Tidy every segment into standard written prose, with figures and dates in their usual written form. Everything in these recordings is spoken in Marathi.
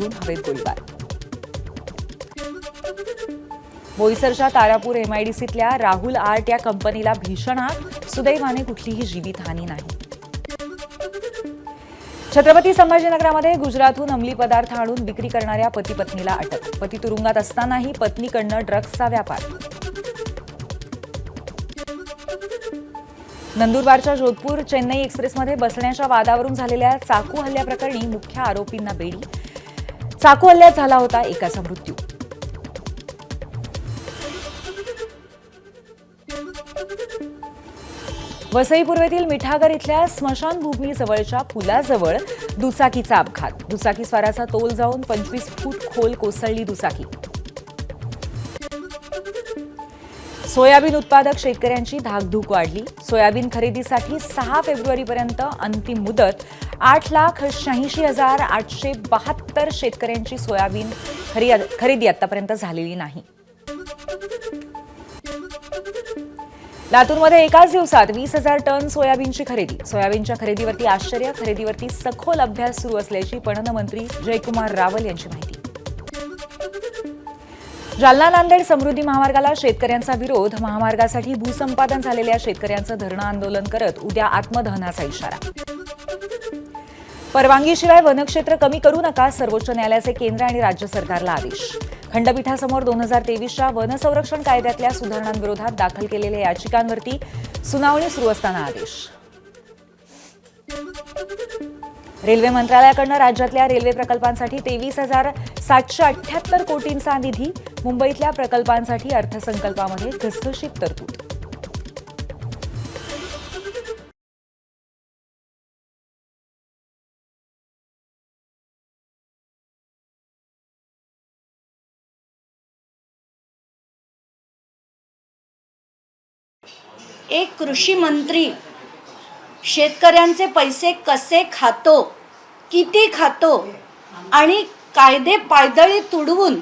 धरून हवेत गोळीबार। बोईसरच्या तारापूर MIDCतल्या राहुल आर्ट या कंपनीला भीषण आग, सुदैवाने कुठलीही जीवितहानी नाही। छत्रपती संभाजीनगरामध्ये गुजरातहून अंमली पदार्थ आणून विक्री करणाऱ्या पती पत्नीला अटक। पती तुरुंगात असतानाही पत्नीकडनं ड्रग्जचा व्यापार। नंदुरबारच्या जोधपूर चेन्नई एक्सप्रेसमध्ये बसण्याच्या वादावरून झालेल्या चाकू हल्ल्याप्रकरणी मुख्य आरोपींना बेडी। चाकू हल्ल्यात झाला होता एकाचा मृत्यू। वसई पूर्वेतील मिठागर इथल्या स्मशानभूमीजवळच्या पुलाजवळ दुचाकीचा अपघात। दुचाकीस्वाराचा तोल जाऊन 25 फूट खोल कोसळली दुचाकी। सोयाबीन उत्पादक शेतकऱ्यांची धाकधूक वाढली। सोयाबीन खरेदीसाठी 6 फेब्रुवारीपर्यंत अंतिम मुदत। 8,86,872 शेतकऱ्यांची सोयाबीन खरेदी आतापर्यंत झालेली नाही। लातूरमध्ये एकाच दिवसात 20,000 टन सोयाबीनची खरेदी। सोयाबीनच्या खरेदीवरती आश्चर्य, खरेदीवरती सखोल अभ्यास सुरू असल्याची पणन मंत्री जयकुमार रावल यांची माहिती। जालना नांदेड समृद्धी महामार्गाला शेतकऱ्यांचा विरोध। महामार्गासाठी भूसंपादन झालेल्या शेतकऱ्यांचं धरणं आंदोलन करत उद्या आत्मदहनाचा इशारा। परवानगीशिवाय वनक्षेत्र कमी करू नका, सर्वोच्च न्यायालयाचे केंद्र आणि राज्य सरकारला आदेश। खंडपीठासमोर 2023च्या वन संरक्षण कायद्यातल्या सुधारणांविरोधात दाखल केलेल्या याचिकांवरती सुनावणी सुरू असताना आदेश। रेल्वे मंत्रालयाकडून राज्यातल्या रेल्वे प्रकल्पांसाठी 23,778 कोटींचा निधी। मुंबईतल्या प्रकल्पांसाठी अर्थसंकल्पामध्ये घसघशीत तरतूद। एक कृषी मंत्री शेतकऱ्यांचे पैसे कसे खातो, किती खातो आणि कायदे पायदळी तुडवून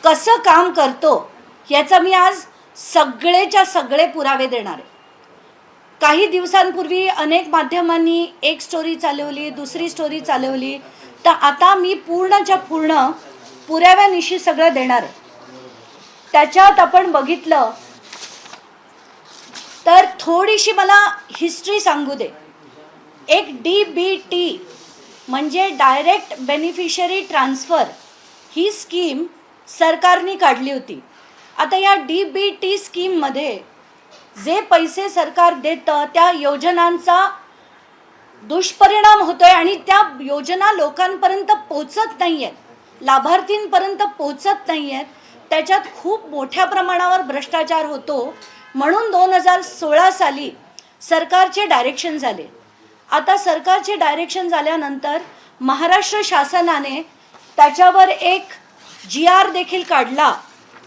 कसं काम करतो याचा मी आज सगळेच्या सगळे पुरावे देणार आहे। काही दिवसांपूर्वी अनेक माध्यमांनी एक स्टोरी चालवली, दुसरी स्टोरी चालवली, तर आता मी पूर्णच्या पूर्ण पुराव्यानिशी सगळं देणार आहे। त्याच्यात आपण बघितलं तर थोडीशी मला हिस्ट्री सांगू दे। एक DBT म्हणजे डायरेक्ट बेनिफिशियरी ट्रान्सफर ही स्कीम सरकारने काढली होती। आता या DBT स्कीममध्ये जे पैसे सरकार देतं त्या योजनांचा दुष्परिणाम होतोय आणि त्या योजना लोकांपर्यंत पोहोचत नाहीयेत, लाभार्थींपर्यंत पोहोचत नाहीयेत। त्याच्यात खूप मोठ्या प्रमाणावर भ्रष्टाचार होतो। म्हणून 2016 साली सरकारचे डायरेक्शन झाले। आता सरकारचे डायरेक्शन झाल्यानंतर महाराष्ट्र शासनाने त्याच्यावर एक GR देखील काढला।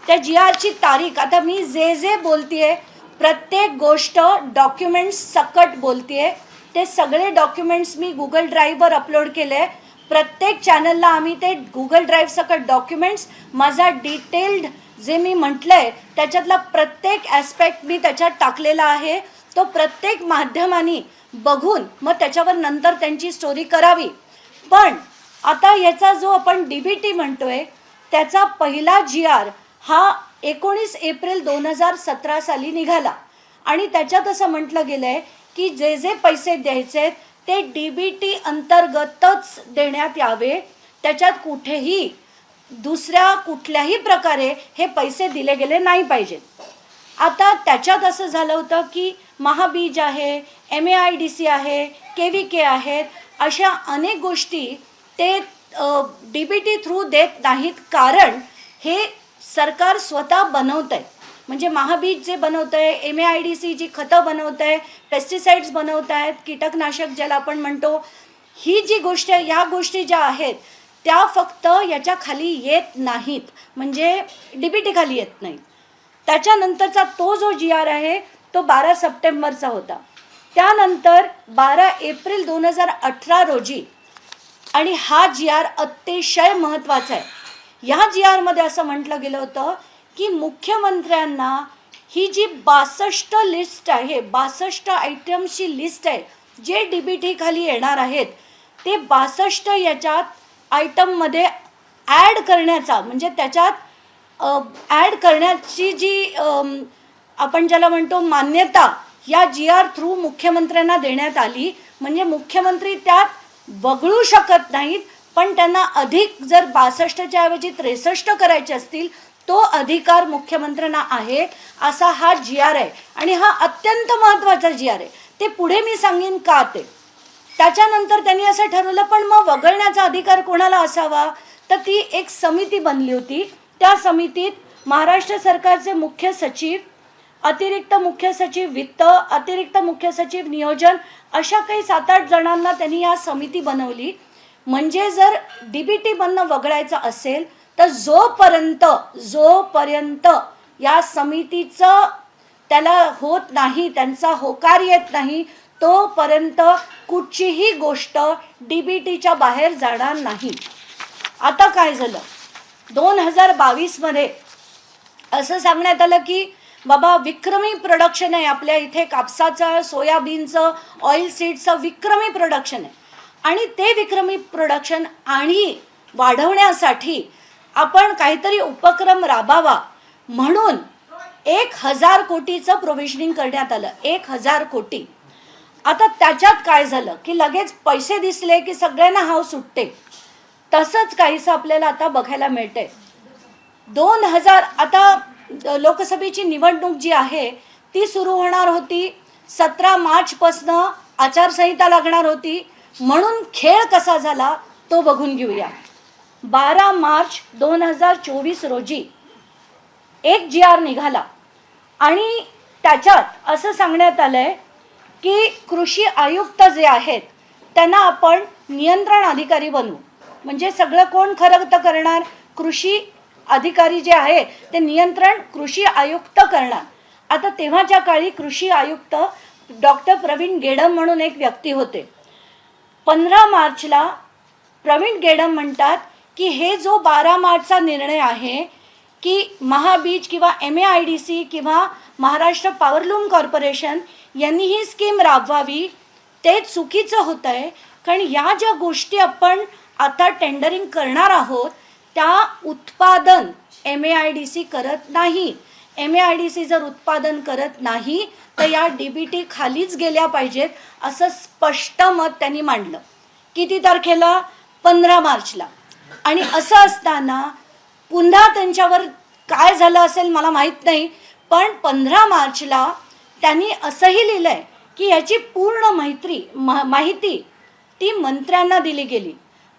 त्या GRची तारीख, आता मी जे बोलतेय प्रत्येक गोष्ट डॉक्युमेंट्स सकट बोलतेय। ते सगळे डॉक्युमेंट्स मी गुगल ड्राईव्हवर अपलोड केले। प्रत्येक चॅनलला आम्ही ते गुगल ड्राईव्ह सकट डॉक्युमेंट्स, माझा डिटेल्ड जे मी म्हटलंय त्याच्यातला प्रत्येक ॲस्पेक्ट मी त्याच्यात टाकलेला आहे। तो प्रत्येक माध्यमांनी बघून मग त्याच्यावर नंतर त्यांची स्टोरी करावी। पण आता याचा जो आपण DBT म्हणतोय त्याचा पहिला GR हा 19 एप्रिल 2017 साली निघाला आणि त्याच्यात असं म्हटलं गेलंय की जे पैसे द्यायचे ते DBT अंतर्गतच देण्यात यावे, त्याच्यात कुठेही दुसऱ्या कुठल्याही प्रकारे हे पैसे दिले गेले नाही पाहिजेत। आता त्याच्यात असं झालं होतं की महाबीज आहे, MAIDC आहे, KVK आहेत, अशा अनेक गोष्टी ते DBT थ्रू देत नाहीत, कारण हे सरकार स्वतः बनवत आहे। म्हणजे महाबीज जे बनवत आहे, MAIDC जी खतं बनवत आहे, पेस्टिसाइड्स बनवत आहेत, कीटकनाशक ज्याला आपण म्हणतो, ही जी गोष्ट या गोष्टी ज्या आहेत त्या फक्त याच्या खाली येत नाहीत, म्हणजे DBT खाली येत नाहीत। त्याच्यानंतरचा तो जो GR आहे तो 12 सप्टेंबरचा होता। त्यानंतर 12 एप्रिल 2018 रोजी, आणि हा GR अतिशय महत्त्वाचा आहे। या GR मध्ये असं म्हटलं गेलं होतं की मुख्यमंत्र्यांना ही जी 62 लिस्ट आहे, 62 आयटम्सची लिस्ट आहे जे DBT खाली येणार आहेत, ते 62 याच्यात आयटममध्ये ॲड करण्याचा म्हणजे त्याच्यात ॲड करण्याची जी आपण ज्याला म्हणतो मान्यता या GR थ्रू मुख्यमंत्र्यांना देण्यात आली. म्हणजे मुख्यमंत्री त्यात वगळू शकत नाहीत, पण त्यांना अधिक जर 62च्या ऐवजी 63 करायचे असतील तो अधिकार मुख्यमंत्र्यांना आहे, असा हा GR आहे. आणि हा अत्यंत महत्त्वाचा GR आहे. ते पुढे मी सांगेन का ते. त्याच्यानंतर त्यांनी असं ठरवलं, पण मग वगळण्याचा अधिकार कोणाला असावा, तर ती एक समिती बनली होती. त्या समितीत महाराष्ट्र सरकारचे मुख्य सचिव, अतिरिक्त मुख्य सचिव वित्त, अतिरिक्त मुख्य सचिव नियोजन, अशा काही 7-8 जणांना त्यांनी या समिती बनवली. म्हणजे जर DBT बनणं वगळायचं असेल तर जोपर्यंत या समितीचं त्याला होत नाही, त्यांचा होकार येत नाही, तोपर्यंत कुठचीही गोष्ट DBTच्या बाहेर जाणार नाही. आता काय झालं, 2022 मध्ये असं सांगण्यात आलं की बाबा विक्रमी प्रोडक्शन आहे आपल्या इथे, कापसाचं, सोयाबीनचं, ऑइल सीडचं विक्रमी प्रोडक्शन आहे. आणि ते विक्रमी प्रोडक्शन आणि वाढवण्यासाठी आपण काहीतरी उपक्रम राबावा म्हणून 1000 कोटीचं प्रोव्हिजनिंग करण्यात आलं. 1000 कोटी. आता त्याच्यात काय झालं की लगेच पैसे दिसले की सगळ्यांना हाव सुटते. तसंच काहीसं आपल्याला आता बघायला मिळते. 2000 आता लोकसभेची निवडणूक जी आहे ती सुरू होणार होती. 17 मार्चपासनं आचारसंहिता लागणार होती. म्हणून खेळ कसा झाला तो बघून घेऊया. 12 मार्च 2024 रोजी एक GR निघाला आणि त्याच्यात असं सांगण्यात आलंय की कृषी आयुक्त जे आहेत त्यांना आपण नियंत्रण अधिकारी बनवू. म्हणजे सगळं कोण खरं तर करणार, कृषी अधिकारी जे आहे ते नियंत्रण कृषी आयुक्त करणार. आता तेव्हाच्या काळी कृषी आयुक्त डॉक्टर प्रवीण गेडम म्हणून एक व्यक्ती होते. 15 मार्चला प्रवीण गेडम म्हणतात की हे जो 12 मार्चचा निर्णय आहे की महाबीज किंवा MAIDC किंवा महाराष्ट्र पॉवरलूम कॉर्पोरेशन यांनी ही स्कीम राबवावी, ते चुकीचं होत आहे. कारण या ज्या गोष्टी आपण आता टेंडरिंग करणार आहोत त्या उत्पादन MAIDC करत नाही. MAIDC जर उत्पादन करत नाही तर या DBT खालीच गेल्या पाहिजेत, असं स्पष्ट मत त्यांनी मांडलं. किती तारखेला? 15 मार्चला. आणि असं असताना पुन्हा त्यांच्यावर काय झालं असेल मला माहीत नाही, पण 15 मार्चला त्यांनी असंही लिहिलंय की याची पूर्ण माहिती ती मंत्र्यांना दिली गेली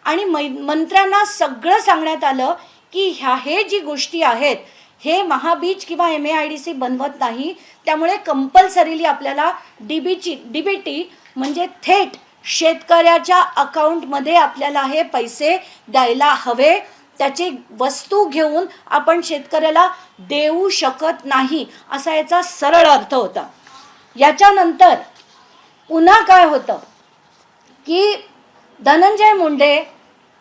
आणि मंत्र्यांना सगळं सांगण्यात आलं की हे जी गोष्टी आहेत हे महाबीज किंवा MAIDC बनवत नाही. त्यामुळे कंपल्सरीली आपल्याला DBT म्हणजे थेट शेतकऱ्याच्या अकाउंटमध्ये आपल्याला हे पैसे द्यायला हवे. त्याची वस्तू घेऊन आपण शेतकऱ्याला देऊ शकत नाही, असा याचा सरळ अर्थ होता. याच्यानंतर पुन्हा काय होतं की धनंजय मुंडे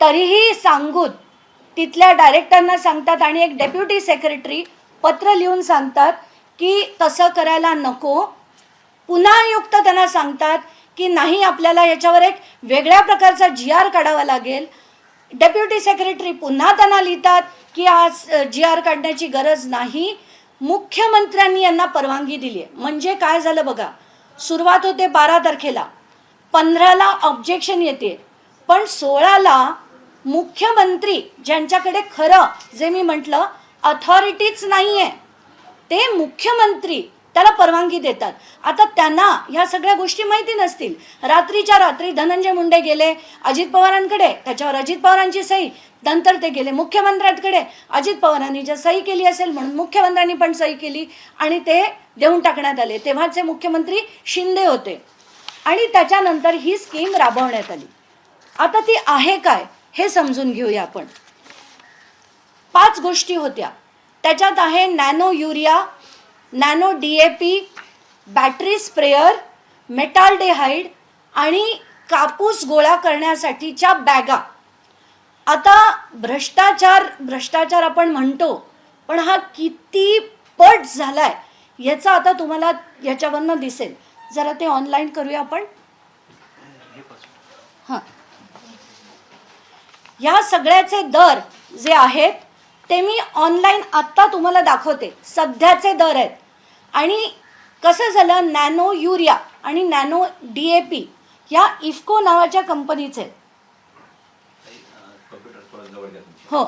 तरीही सांगून तिथल्या डायरेक्टरना सांगतात आणि एक डेप्युटी सेक्रेटरी पत्र लिहून सांगतात की तसं करायला नको. पुन्हा आयुक्त त्यांना सांगतात की नाही, आपल्याला याच्यावर एक वेगळ्या प्रकारचा GR काढावा लागेल. डेप्युटी सेक्रेटरी पुन्हा त्यांना लिहितात की आज GR काढण्याची गरज नाही. मुख्यमंत्र्यांनी यांना परवानगी दिली आहे. म्हणजे काय झालं बघा, सुरुवात होते 12 तारखेला, 15ला ऑब्जेक्शन येते, पण 16ला मुख्यमंत्री ज्यांच्याकडे खरं जे मी म्हटलं अथॉरिटीच नाही आहे ते मुख्यमंत्री त्याला परवानगी देतात. आता त्यांना ह्या सगळ्या गोष्टी माहिती नसतील. रात्रीच्या रात्री धनंजय मुंडे गेले अजित पवारांकडे, त्याच्यावर अजित पवारांची सही, नंतर ते गेले मुख्यमंत्र्यांकडे, अजित पवारांनी जर सही केली असेल म्हणून मुख्यमंत्र्यांनी पण सही केली आणि ते देऊन टाकण्यात आले. तेव्हाचे मुख्यमंत्री शिंदे होते आणि त्याच्यानंतर ही स्कीम राबवण्यात आली. आता ती आहे काय हे समजून घेऊया आपण. 5 गोष्टी होत्या त्याच्यात. आहे nano urea, nano DAP, battery sprayer, metaldehyde आणि कापूस गोळा करण्यासाठीच्या बॅगा. आता भ्रष्टाचार आपण म्हणतो, पण हा किती पट झालाय याचा आता तुम्हाला याच्यावरनं दिसेल. जरा ते ऑनलाईन करूया आपण. हां, या सगळ्याचे दर जे आहेत ते मी ऑनलाईन आत्ता तुम्हाला दाखवते. सध्याचे दर आहेत. आणि कसं झालं, नॅनो युरिया आणि नॅनो DAP या इफ्को नावाच्या कंपनीचे आहेत. हो,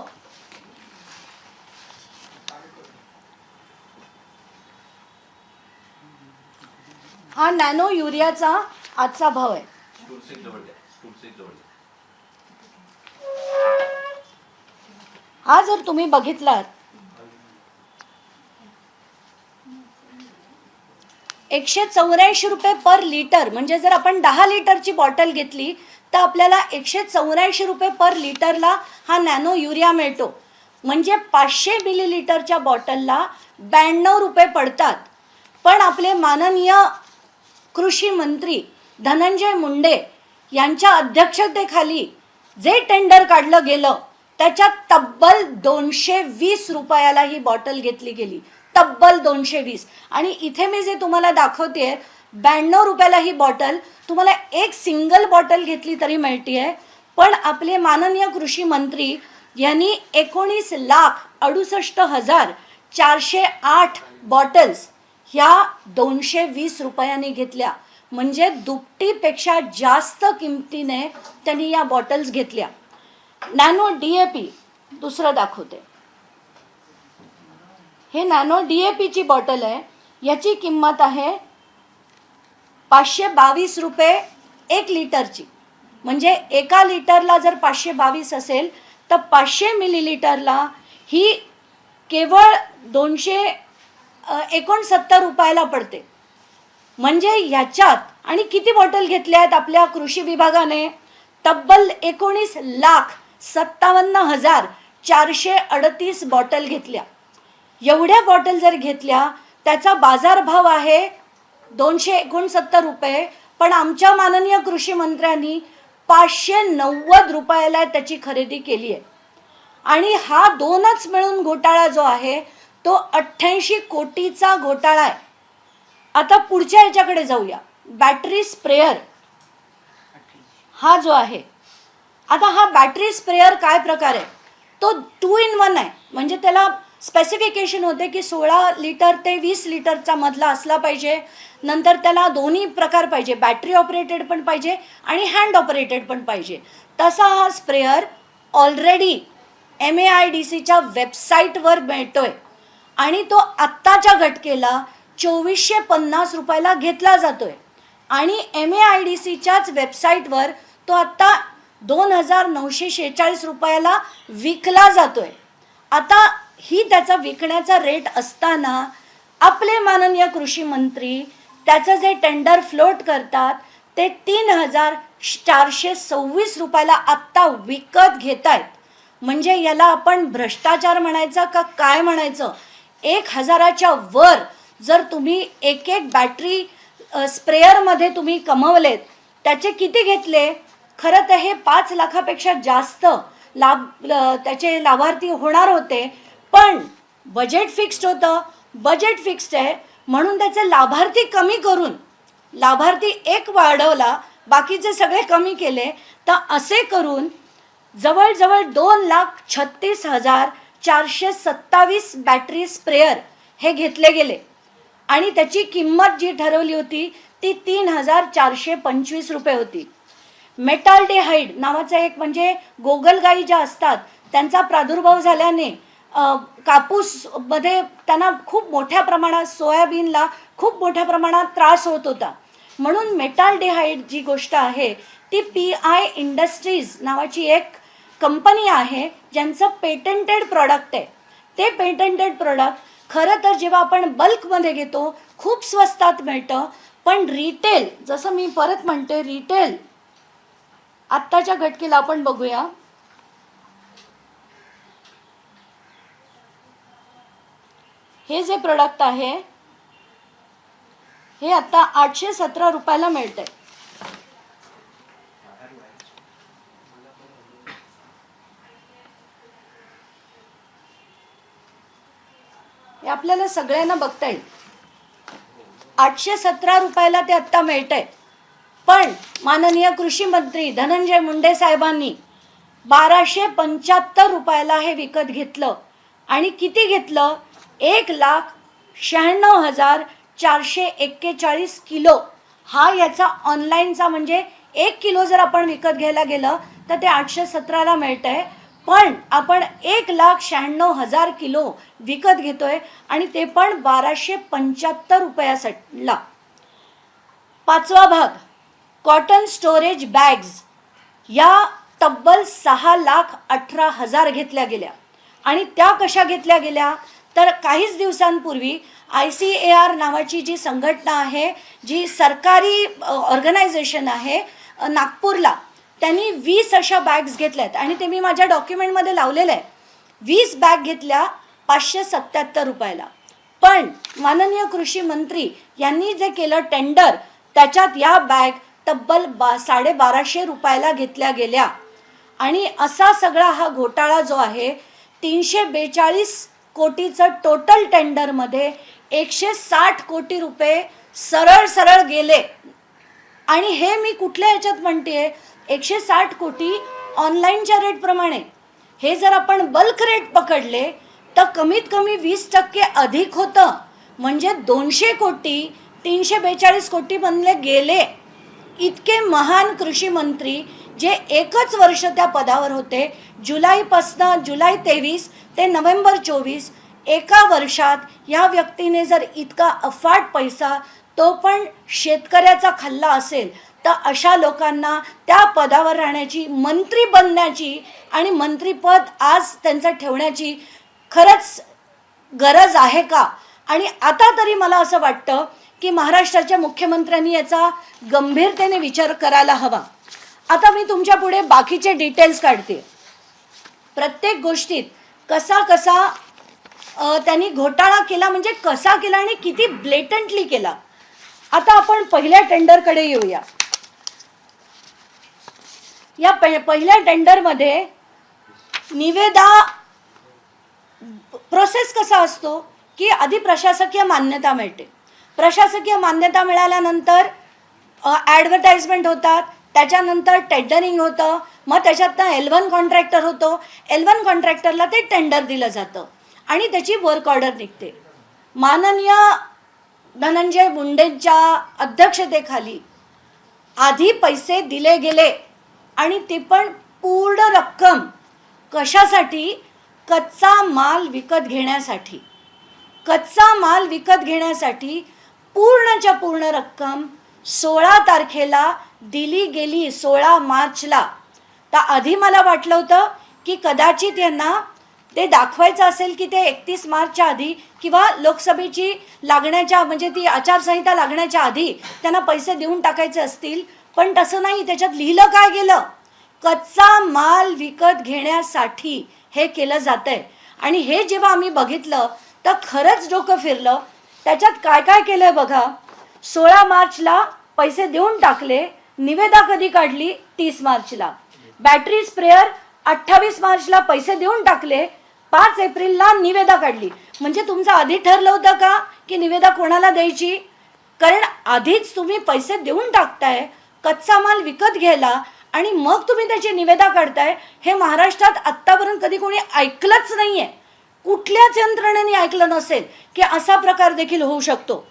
हा नॅनो युरियाचा आजचा भाव आहे. हा जर तुम्ही बघितलात 184 रुपये पर लिटर, म्हणजे जर आपण 10 लिटरची बॉटल घेतली तर आपल्याला 184 रुपये पर लिटरला हा नॅनो युरिया मिळतो. म्हणजे 500 मिलीलिटरच्या बॉटलला 92 रुपये पडतात. पण आपले माननीय कृषी मंत्री धनंजय मुंडे यांच्या अध्यक्षतेखाली जे टेंडर काढलं गेलं त्याच्यात तब्बल 220 रुपयाला ही बॉटल घेतली गेली. तब्बल 220. आणि इथे मी जे तुम्हाला दाखवते 92 रुपयाला ही बॉटल तुम्हाला एक सिंगल बॉटल घेतली तरी मिळते. पण आपले माननीय कृषी मंत्री यांनी 19,68,408 बॉटल्स ह्या 220 रुपयांनी घेतल्या. म्हणजे दुपटीपेक्षा जास्त किमतीने त्यांनी या बॉटल्स घेतल्या. नॅनो DAP दुसरं दाखवते. हे नॅनो DAPची बॉटल आहे. याची किंमत आहे 522 रुपये 1 लिटरची. म्हणजे एका लिटरला जर 522 असेल तर 500 मिलीलिटरला ही केवळ 269 रुपयाला पडते. म्हणजे ह्याच्यात आणि किती बॉटल घेतल्या आहेत आपल्या कृषी विभागाने? तब्बल 19,57,438 बॉटल घेतल्या. एवढ्या बॉटल जर घेतल्या त्याचा बाजारभाव आहे 269 रुपये. पण आमच्या माननीय कृषी मंत्र्यांनी 590 रुपयाला त्याची खरेदी केली आहे. आणि हा दोनच मिळून घोटाळा जो आहे तो 88 कोटीचा घोटाळा आहे. आता पुढच्या ह्याच्याकडे जाऊया. बॅटरी स्प्रेअर हा जो आहे, आता हा बॅटरी स्प्रेअर काय प्रकार आहे? तो 2 in 1 आहे. म्हणजे त्याला स्पेसिफिकेशन होते की 16 लिटर ते 20 लिटरचा मधला असला पाहिजे. नंतर त्याला दोन्ही प्रकार पाहिजे, बॅटरी ऑपरेटेड पण पाहिजे आणि हँड ऑपरेटेड पण पाहिजे. तसा हा स्प्रेअर ऑलरेडी MAIDCच्या वेबसाईटवर मिळतोय. आणि तो आत्ताच्या घटकेला 2450 रुपयाला घेतला जातोय. आणि MAIDCच्याच वेबसाईटवर तो आत्ता 2946 रुपयाला विकला जातोय. आता ही त्याचा विकण्याचा रेट असताना आपले माननीय कृषी मंत्री त्याचं जे टेंडर फ्लोट करतात ते 3,426 रुपयाला आत्ता विकत घेत आहेत. म्हणजे याला आपण भ्रष्टाचार म्हणायचा का काय म्हणायचं? 1,000च्या वर जर तुम्ही एक बॅटरी स्प्रेअरमध्ये तुम्ही कमवलेत, त्याचे किती घेतले? खरं तर हे 5 लाखापेक्षा जास्त त्याचे लाभार्थी होणार होते. पण बजेट फिक्स्ड होतं. बजेट फिक्स्ड आहे म्हणून त्याचे लाभार्थी कमी करून लाभार्थी एक वाढवला, बाकीचे सगळे कमी केले. तर असे करून जवळजवळ 2,36,427 बॅटरी स्प्रेअर हे घेतले गेले. आणि त्याची किंमत जी ठरवली होती ती 3,425 रुपये होती. मेटाल्डिहाइड नावाचा एक, म्हणजे गोगलगाई ज्या असतात त्यांचा प्रादुर्भाव झाल्याने कापूसमध्ये त्यांना खूप मोठ्या प्रमाणात, सोयाबीनला खूप मोठ्या प्रमाणात त्रास होत होता. म्हणून मेटाल्डिहाइड जी गोष्ट आहे ती PI इंडस्ट्रीज नावाची एक कंपनी आहे ज्यांचं पेटंटेड प्रॉडक्ट आहे. ते पेटंटेड प्रॉडक्ट खरं तर जेव्हा आपण बल्कमध्ये घेतो खूप स्वस्तात मिळतं. पण रिटेल, जसं मी परत म्हणते, रिटेल आत्ताच्या घटकेला आपण बघूया. हे जे प्रोडक्ट आहे हे आता 817 रुपयाला मिळतंय. हे आपल्याला सगळ्यांना बघता येईल. 817 रुपयाला ते आत्ता मिळतंय. पण माननीय कृषी मंत्री धनंजय मुंडे साहेबांनी 1275 रुपयाला हे विकत घेतलं. आणि किती घेतलं? 1,96,441 किलो हा याचा ऑनलाईनचा, म्हणजे 1 किलो जर आपण विकत घ्यायला गेलं तर ते 817ला मिळतंय. पण आपण 1,96,000 किलो विकत घेतोय आणि ते पण 1275 रुपयाला. पाचवा भाग, कॉटन स्टोरेज बॅग्स या तब्बल 6,18,000 घेतल्या गेल्या. आणि त्या कशा घेतल्या गेल्या? तर काहीच दिवसांपूर्वी ICAR नावाची जी संघटना आहे, जी सरकारी ऑर्गनायझेशन आहे नागपूरला, त्यांनी 20 अशा बॅग्स घेतल्यात आणि ते मी माझ्या डॉक्युमेंटमध्ये लावलेलं आहे. 20 बॅग घेतल्या 577 रुपयाला. पण माननीय कृषी मंत्री यांनी जे केलं टेंडर, त्याच्यात या बॅग तब्बल 1250 रुपयाला घेतल्या गेल्या. आणि असा सगळा हा घोटाळा जो आहे, 342 कोटीचं टोटल टेंडरमध्ये 160 कोटी रुपये सरळ सरळ गेले. आणि हे मी कुठल्या ह्याच्यात म्हणते, 160 कोटी ऑनलाईनच्या रेटप्रमाणे. हे जर आपण बल्क रेट पकडले तर कमीत कमी 20% अधिक होतं. म्हणजे 200 कोटी 342 कोटी बनले गेले. इतके महान कृषी मंत्री जे एकच वर्ष त्या पदावर होते, जुलै 23 ते नोव्हेंबर 24, एका वर्षात या व्यक्तीने जर इतका अफाट पैसा, तो पण शेतकऱ्याचा खाल्ला असेल, तर अशा लोकांना त्या पदावर राहण्याची, मंत्री बनण्याची आणि मंत्रीपद आज त्यांचं ठेवण्याची खरंच गरज आहे का? आणि आता तरी मला असं वाटतं की महाराष्ट्राच्या मुख्यमंत्र्यांनी याचा गंभीरतेने विचार करायला हवा. आता मी तुमच्या पुढे बाकीचे डिटेल्स काढते. प्रत्येक गोष्टीत कसा कसा त्यांनी घोटाळा केला, म्हणजे कसा केला आणि किती ब्लेटंटली केला. आता आपण पहिल्या टेंडरकडे येऊया. या पहिल्या टेंडरमध्ये निविदा प्रोसेस कसा असतो की आधी प्रशासकीय मान्यता मिळते. प्रशासकीय मान्यता मिळाल्यानंतर ॲडव्हर्टाइजमेंट होतात, त्याच्यानंतर टेंडरिंग होतं, मग त्याच्यातनं L1 कॉन्ट्रॅक्टर होतो. L1 कॉन्ट्रॅक्टरला ते टेंडर दिलं जातं आणि त्याची वर्क ऑर्डर निघते. माननीय धनंजय मुंडेंच्या अध्यक्षतेखाली आधी पैसे दिले गेले आणि ते पण पूर्ण रक्कम कशासाठी? कच्चा माल विकत घेण्यासाठी. कच्चा माल विकत घेण्यासाठी पूर्णच्या पूर्ण रक्कम 16 तारखेला दिली गेली, 16 मार्चला. तर आधी मला वाटलं होतं की कदाचित यांना ते दाखवायचं असेल की ते 31 मार्चच्या आधी किंवा लोकसभेची लागण्याच्या, म्हणजे ती आचारसंहिता लागण्याच्या आधी त्यांना पैसे देऊन टाकायचे असतील. पण तसं नाही. त्याच्यात लिहिलं काय गेलं? कच्चा माल विकत घेण्यासाठी हे केलं जातंय. आणि हे जेव्हा आम्ही बघितलं तर खरंच डोकं फिरलं. त्याच्यात काय काय केलंय बघा. 16 मार्चला पैसे देऊन टाकले. निविदा कधी काढली? 30 मार्चला. बॅटरी स्प्रेअर 28 मार्चला पैसे देऊन टाकले. 5 एप्रिलला निविदा काढली. म्हणजे तुमचं आधी ठरलं होतं का की निविदा कोणाला द्यायची? कारण आधीच तुम्ही पैसे देऊन टाकताय कच्चा माल विकत घ्यायला आणि मग तुम्ही त्याची निविदा काढताय. हे महाराष्ट्रात आत्तापर्यंत कधी कोणी ऐकलंच नाहीये. कुठल्याच यंत्रणेने ऐकलं नसेल की असा प्रकार देखील होऊ शकतो.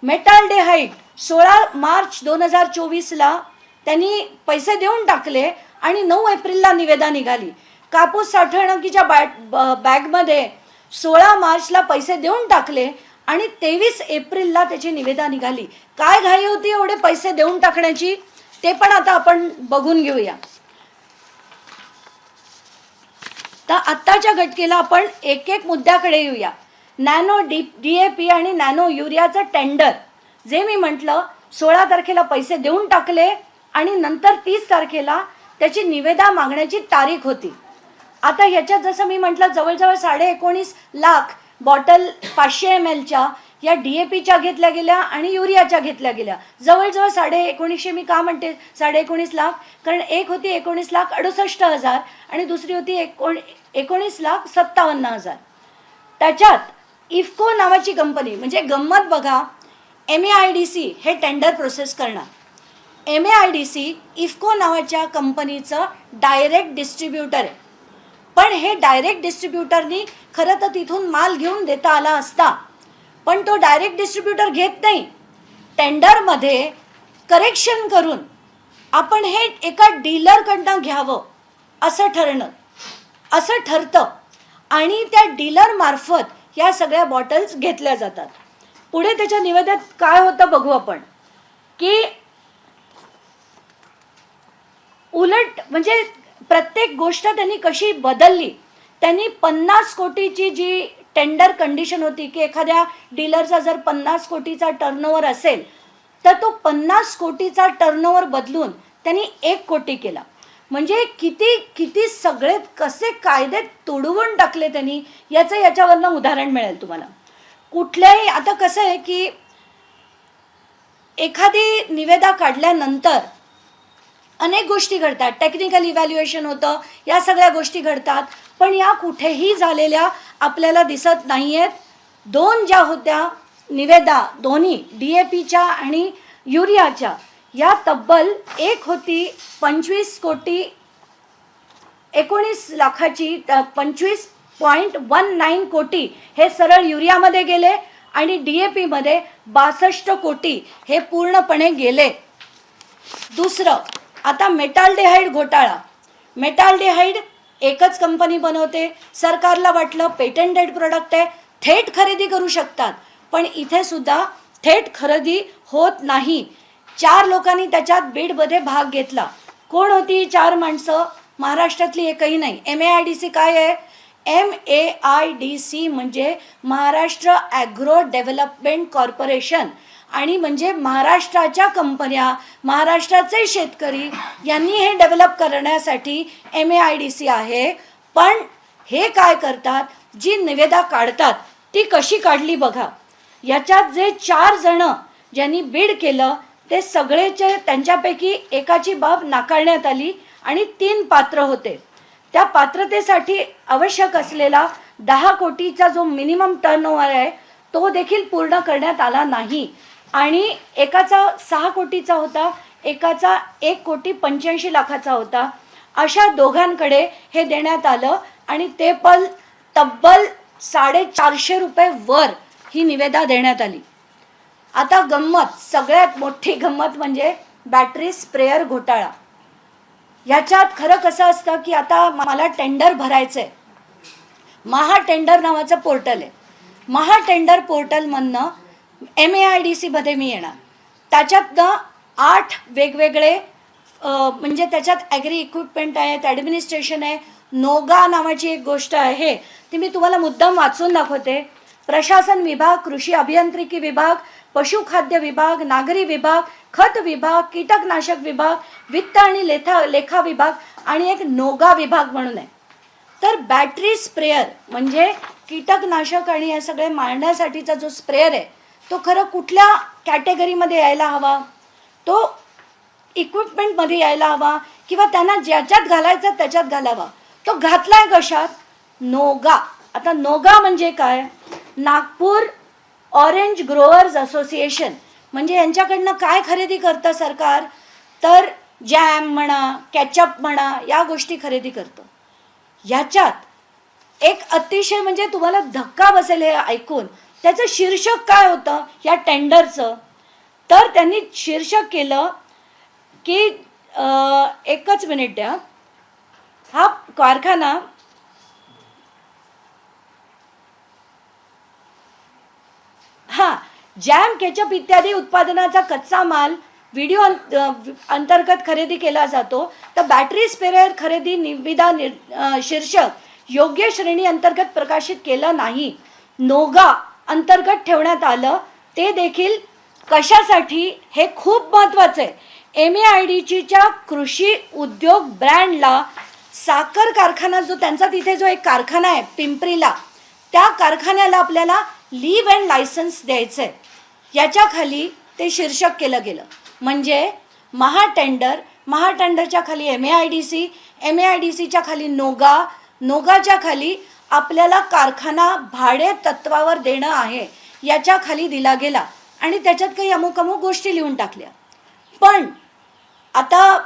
मेटाल्डेहाइड 16 मार्च 2024ला त्यांनी पैसे देऊन टाकले आणि 9 एप्रिलला निविदा निघाली. कापूस साठवणुकीच्या बॅगमध्ये 16 मार्चला पैसे देऊन टाकले आणि 23 एप्रिलला त्याची निविदा निघाली. काय घाई होती एवढे पैसे देऊन टाकण्याची? ते पण आता आपण बघून घेऊया. तर आत्ताच्या घटकेला आपण एक एक मुद्द्याकडे येऊया. नॅनो DAP आणि नॅनो युरियाचं टेंडर, जे मी म्हटलं 16 तारखेला पैसे देऊन टाकले आणि नंतर 30 तारखेला त्याची निविदा मागण्याची तारीख होती. आता ह्याच्यात जसं मी म्हटलं जवळजवळ 19.5 लाख बॉटल 500 mlच्या या DAPच्या घेतल्या गेल्या आणि युरियाच्या घेतल्या गेल्या. जवळजवळ 19.5, मी का म्हणते 19.5 लाख? कारण एक होती 19,68,000 आणि दुसरी होती 19,57,000. त्याच्यात इफको नावाची कंपनी, म्हणजे गंमत बघा, MEIDC हे टेंडर प्रोसेस करणार. MAIDC इफ्को नावाच्या कंपनीचं डायरेक्ट डिस्ट्रीब्युटर आहे. पण हे डायरेक्ट डिस्ट्रीब्युटरनी खरं तर तिथून माल घेऊन देता आला असता, पण तो डायरेक्ट डिस्ट्रीब्युटर घेत नाही. टेंडरमध्ये करेक्शन करून आपण हे एका डीलरकडनं घ्यावं असं ठरतं आणि त्या डीलरमार्फत या सगळ्या बॉटल्स घेतल्या जातात. पुढे त्याच्या निवेदनात काय होतं बघू आपण, की उलट म्हणजे प्रत्येक गोष्ट त्यांनी कशी बदलली. त्यांनी 50 कोटीची जी टेंडर कंडिशन होती की एखाद्या डीलरचा जर 50 कोटीचा टर्नओव्हर असेल तर तो 50 कोटीचा टर्नओव्हर बदलून त्यांनी 1 कोटी केला. म्हणजे किती सगळे कसे कायदे तोडवून टाकले त्यांनी, याचं याच्यावरनं उदाहरण मिळेल तुम्हाला. कुठल्याही आता कसं आहे की एखादी निविदा काढल्यानंतर अनेक गोष्टी घडतात, टेक्निकल इव्हॅल्युएशन होतं, या सगळ्या गोष्टी घडतात, पण या कुठेही झालेल्या आपल्याला दिसत नाही आहेत. 2 ज्या होत्या निविदा, दोन्ही DAPच्या आणि युरियाच्या, या तब्बल एक होती 25 कोटी 19 लाखाची, 25.19 कोटी हे सरळ युरियामध्ये गेले आणि DAPमध्ये 62 कोटी हे पूर्णपणे गेले. दुसरं, आता मेटाल्डिहाइड घोटाळा. मेटाल्डिहाइड एकच कंपनी बनवते, सरकारला वाटलं पेटंटेड प्रोडक्ट आहे, थेट खरेदी करू शकतात, पण इथे सुद्धा थेट खरेदी होत नाही. 4 लोकांनी त्याच्यात बीडमध्ये भाग घेतला. कोण होती 4 माणसं? महाराष्ट्रातली एकही नाही. MAIDC काय आहे? MAIDC म्हणजे महाराष्ट्र ॲग्रो डेव्हलपमेंट कॉर्पोरेशन, आणि म्हणजे महाराष्ट्राच्या कंपन्या, महाराष्ट्राचे शेतकरी यांनी हे डेव्हलप करण्यासाठी MAIDC आहे. पण हे काय करतात, जी निविदा काढतात ती कशी काढली बघा. याच्यात जे 4 जण ज्यांनी बीड केलं ते सगळेचे, त्यांच्यापैकी एकाची बाब नाकारण्यात आली आणि 3 पात्र होते. त्या पात्रतेसाठी आवश्यक असलेला 10 कोटीचा जो मिनिमम टर्नओव्हर आहे तो देखील पूर्ण करण्यात आला नाही. आणि एकाचा 6 कोटीचा होता, एकाचा 1 कोटी 85 लाखाचा होता. अशा दोघांकडे हे देण्यात आलं आणि ते पण तब्बल 450 रुपये वर ही निविदा देण्यात आली. आता गंमत, सगळ्यात मोठी गंमत म्हणजे बॅटरी स्प्रेअर घोटाळा. याच्यात खरं कसं असतं की आता मला टेंडर भरायचं आहे. महा टेंडर नावाचं पोर्टल आहे. महा टेंडर पोर्टलमधनं MAIDC मध्ये मी येणार. त्याच्यातनं 8 वेगवेगळे म्हणजे त्याच्यात ॲग्री इक्विपमेंट आहेत, ॲडमिनिस्ट्रेशन आहे, नोगा नावाची एक गोष्ट आहे, ती मी तुम्हाला मुद्दाम वाचून दाखवते. प्रशासन विभाग, कृषी अभियांत्रिकी विभाग, पशुखाद्य विभाग, नागरी विभाग, खत विभाग, कीटकनाशक विभाग, वित्त आणि लेखा विभाग आणि एक नोगा विभाग म्हणून आहे. तर बॅटरी स्प्रेअर म्हणजे कीटकनाशक आणि हे सगळे मारण्यासाठीचा जो स्प्रेअर आहे तो खरं कुठल्या कॅटेगरीमध्ये यायला हवा? तो इक्विपमेंटमध्ये यायला हवा किंवा त्यांना ज्याच्यात घालायचं त्याच्यात घालावा. तो घातलाय कशात? नोगा. आता नोगा म्हणजे काय? Nagpur orange growers association. म्हणजे यांच्याकडनं काय खरेदी करतं सरकार? तर जॅम म्हणा, कॅचअप म्हणा, या गोष्टी खरेदी करतं. याच्यात एक अतिशय म्हणजे तुम्हाला धक्का बसेल हे ऐकून. त्याचं शीर्षक काय होतं या टेंडरचं? तर त्यांनी शीर्षक केलं की एकच मिनिट द्या, हा कारखाना जॅम, केचप इत्यादी उत्पादनाचा कच्चा माल व्हिडिओ अंतर्गत खरेदी केला जातो. तर बॅटरी स्प्रेअर खरेदी निविदा शीर्षक योग्य श्रेणी अंतर्गत प्रकाशित केलं नाही, नोगा अंतर्गत ठेवण्यात आलं. ते देखील कशासाठी हे खूप महत्त्वाचं आहे. MAIDCच्या कृषी उद्योग ब्रँडला साखर कारखाना जो त्यांचा तिथे जो एक कारखाना आहे पिंपरीला, त्या कारखान्याला आपल्याला लीव अँड लायसन्स द्यायचं आहे. याच्या खाली ते शीर्षक केलं गेलं. म्हणजे महाटेंडरच्या खाली MAIDC, MAIDCच्या खाली नोगा, नोगाच्या खाली आपल्याला कारखाना भाडे तत्वावर देणं आहे, याच्या खाली दिला गेला आणि त्याच्यात काही अमुक गोष्टी लिहून टाकल्या. पण आता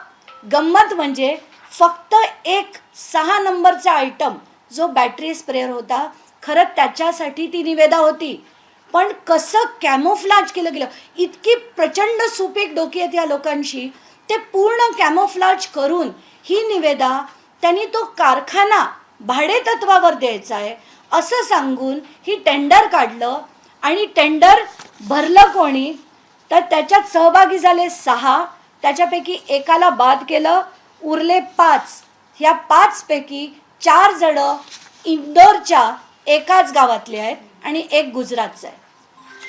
गंमत म्हणजे फक्त एक 6 नंबरचा आयटम जो बॅटरी स्प्रेअर होता, खरं त्याच्यासाठी ती निविदा होती, पण कसं कॅमोफ्लाज केलं गेलं. इतकी प्रचंड सुपीक डोकी आहेत या लोकांची, ते पूर्ण कॅमोफ्लाज करून ही निविदा त्यांनी तो कारखाना भाडेतत्वावर द्यायचा आहे असं सांगून ही टेंडर काढलं. आणि टेंडर भरलं कोणी, तर त्याच्यात सहभागी झाले 6, त्याच्यापैकी एकाला बाद केलं, उरले 5. ह्या 5 पैकी 4 जण इंदोरच्या एकाच गावातले आहेत आणि एक गुजरातचा आहे.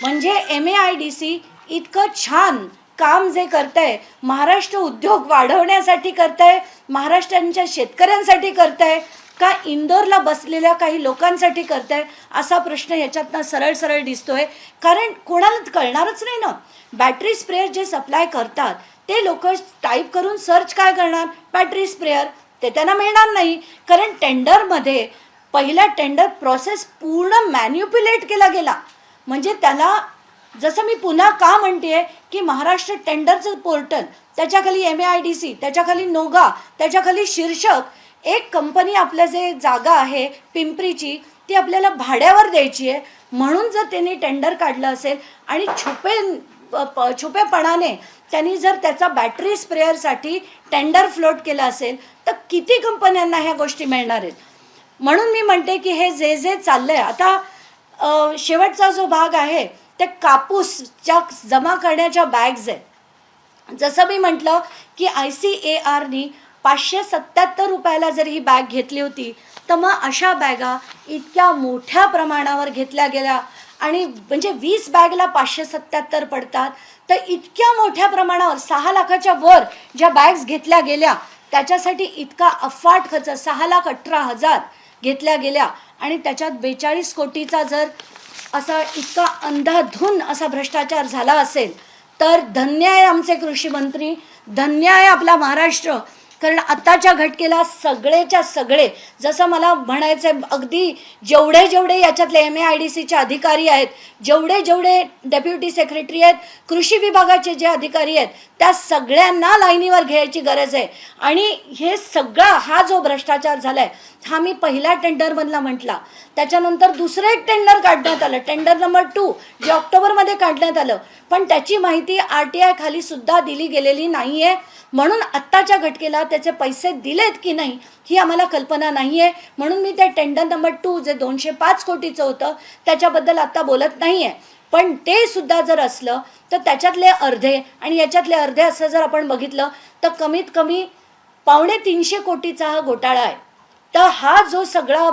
म्हणजे MAIDC इतकं छान काम जे करतंय, महाराष्ट्र उद्योग वाढवण्यासाठी करतंय, महाराष्ट्राच्या शेतकऱ्यांसाठी करतंय का इंदोरला बसलेल्या काही लोकांसाठी करतंय, असा प्रश्न याच्यातनं सरळ सरळ दिसतोय. कारण कोणाला कळणारच नाही ना. बॅटरी स्प्रेअर जे सप्लाय करतात ते लोक टाईप करून सर्च काय करणार, बॅटरी स्प्रेअर, ते त्यांना मिळणार नाही. कारण टेंडरमध्ये पहिला टेंडर प्रोसेस पूर्ण मॅन्युप्युलेट केला गेला. म्हणजे त्याला जसं मी पुन्हा का म्हणते की महाराष्ट्र टेंडरचं पोर्टल, त्याच्याखाली MAIDC, त्याच्याखाली नोगा, त्याच्याखाली शीर्षक, एक कंपनी आपल्या जे जागा आहे पिंपरीची ती आपल्याला भाड्यावर द्यायची आहे, म्हणून जर त्यांनी टेंडर काढलं असेल आणि छुपेपणाने त्यांनी जर त्याचा बॅटरी स्प्रेअरसाठी टेंडर फ्लोट केला असेल तर किती कंपन्यांना ह्या गोष्टी मिळणार आहेत. म्हणून मी म्हणते की हे जे चाललंय आता, शेवटचा जो भाग आहे ते कापूसच्या जमा करण्याच्या बॅग्स आहेत. जसं मी म्हटलं की ICARनी 577 रुपयाला जर ही बॅग घेतली होती, तर मग अशा बॅगा इतक्या मोठ्या प्रमाणावर घेतल्या गेल्या आणि म्हणजे 20 बॅगला 577 पडतात, तर इतक्या मोठ्या प्रमाणावर 6 लाखाच्या वर ज्या बॅग्स घेतल्या गेल्या त्याच्यासाठी इतका अफाट खर्च 6,18,000 घेतल्या गेल्या. आणि त्याच्यात 42 कोटीचा जर असा इतका अंधाधुंद असा भ्रष्टाचार झाला असेल तर धन्य आहे आमचे कृषी मंत्री, धन्य आहे आपला महाराष्ट्र. कारण आत्ताच्या घटकेला सगळेच्या सगळे, जसं मला म्हणायचं आहे, अगदी जेवढे जेवढे याच्यातले MAIDCचे अधिकारी आहेत, जेवढे जेवढे डेप्युटी सेक्रेटरी आहेत, कृषी विभागाचे जे अधिकारी आहेत, त्या सगळ्यांना लाईनीवर घ्यायची गरज आहे. आणि हे सगळा हा जो भ्रष्टाचार झाला आहे, हा मी पहिल्या टेंडरमधला म्हटला. त्याच्यानंतर दुसरं एक टेंडर काढण्यात आलं, टेंडर नंबर 2, जे ऑक्टोबरमध्ये काढण्यात आलं, पण त्याची माहिती RTI खाली सुद्धा दिली गेलेली नाही आहे. म्हणून आत्ताच्या घटकेला त्याचे पैसे दिलेत की नाही ही आम्हाला कल्पना नाही आहे. म्हणून मी ते टेंडर नंबर 2 जे 205 कोटीचं होतं त्याच्याबद्दल आत्ता बोलत नाही आहे. पण ते सुद्धा जर असलं तर त्याच्यातले अर्धे आणि याच्यातले अर्धे असं जर आपण बघितलं तर कमीत कमी 250 कोटीचा हा घोटाळा आहे. तर हा जो सगळा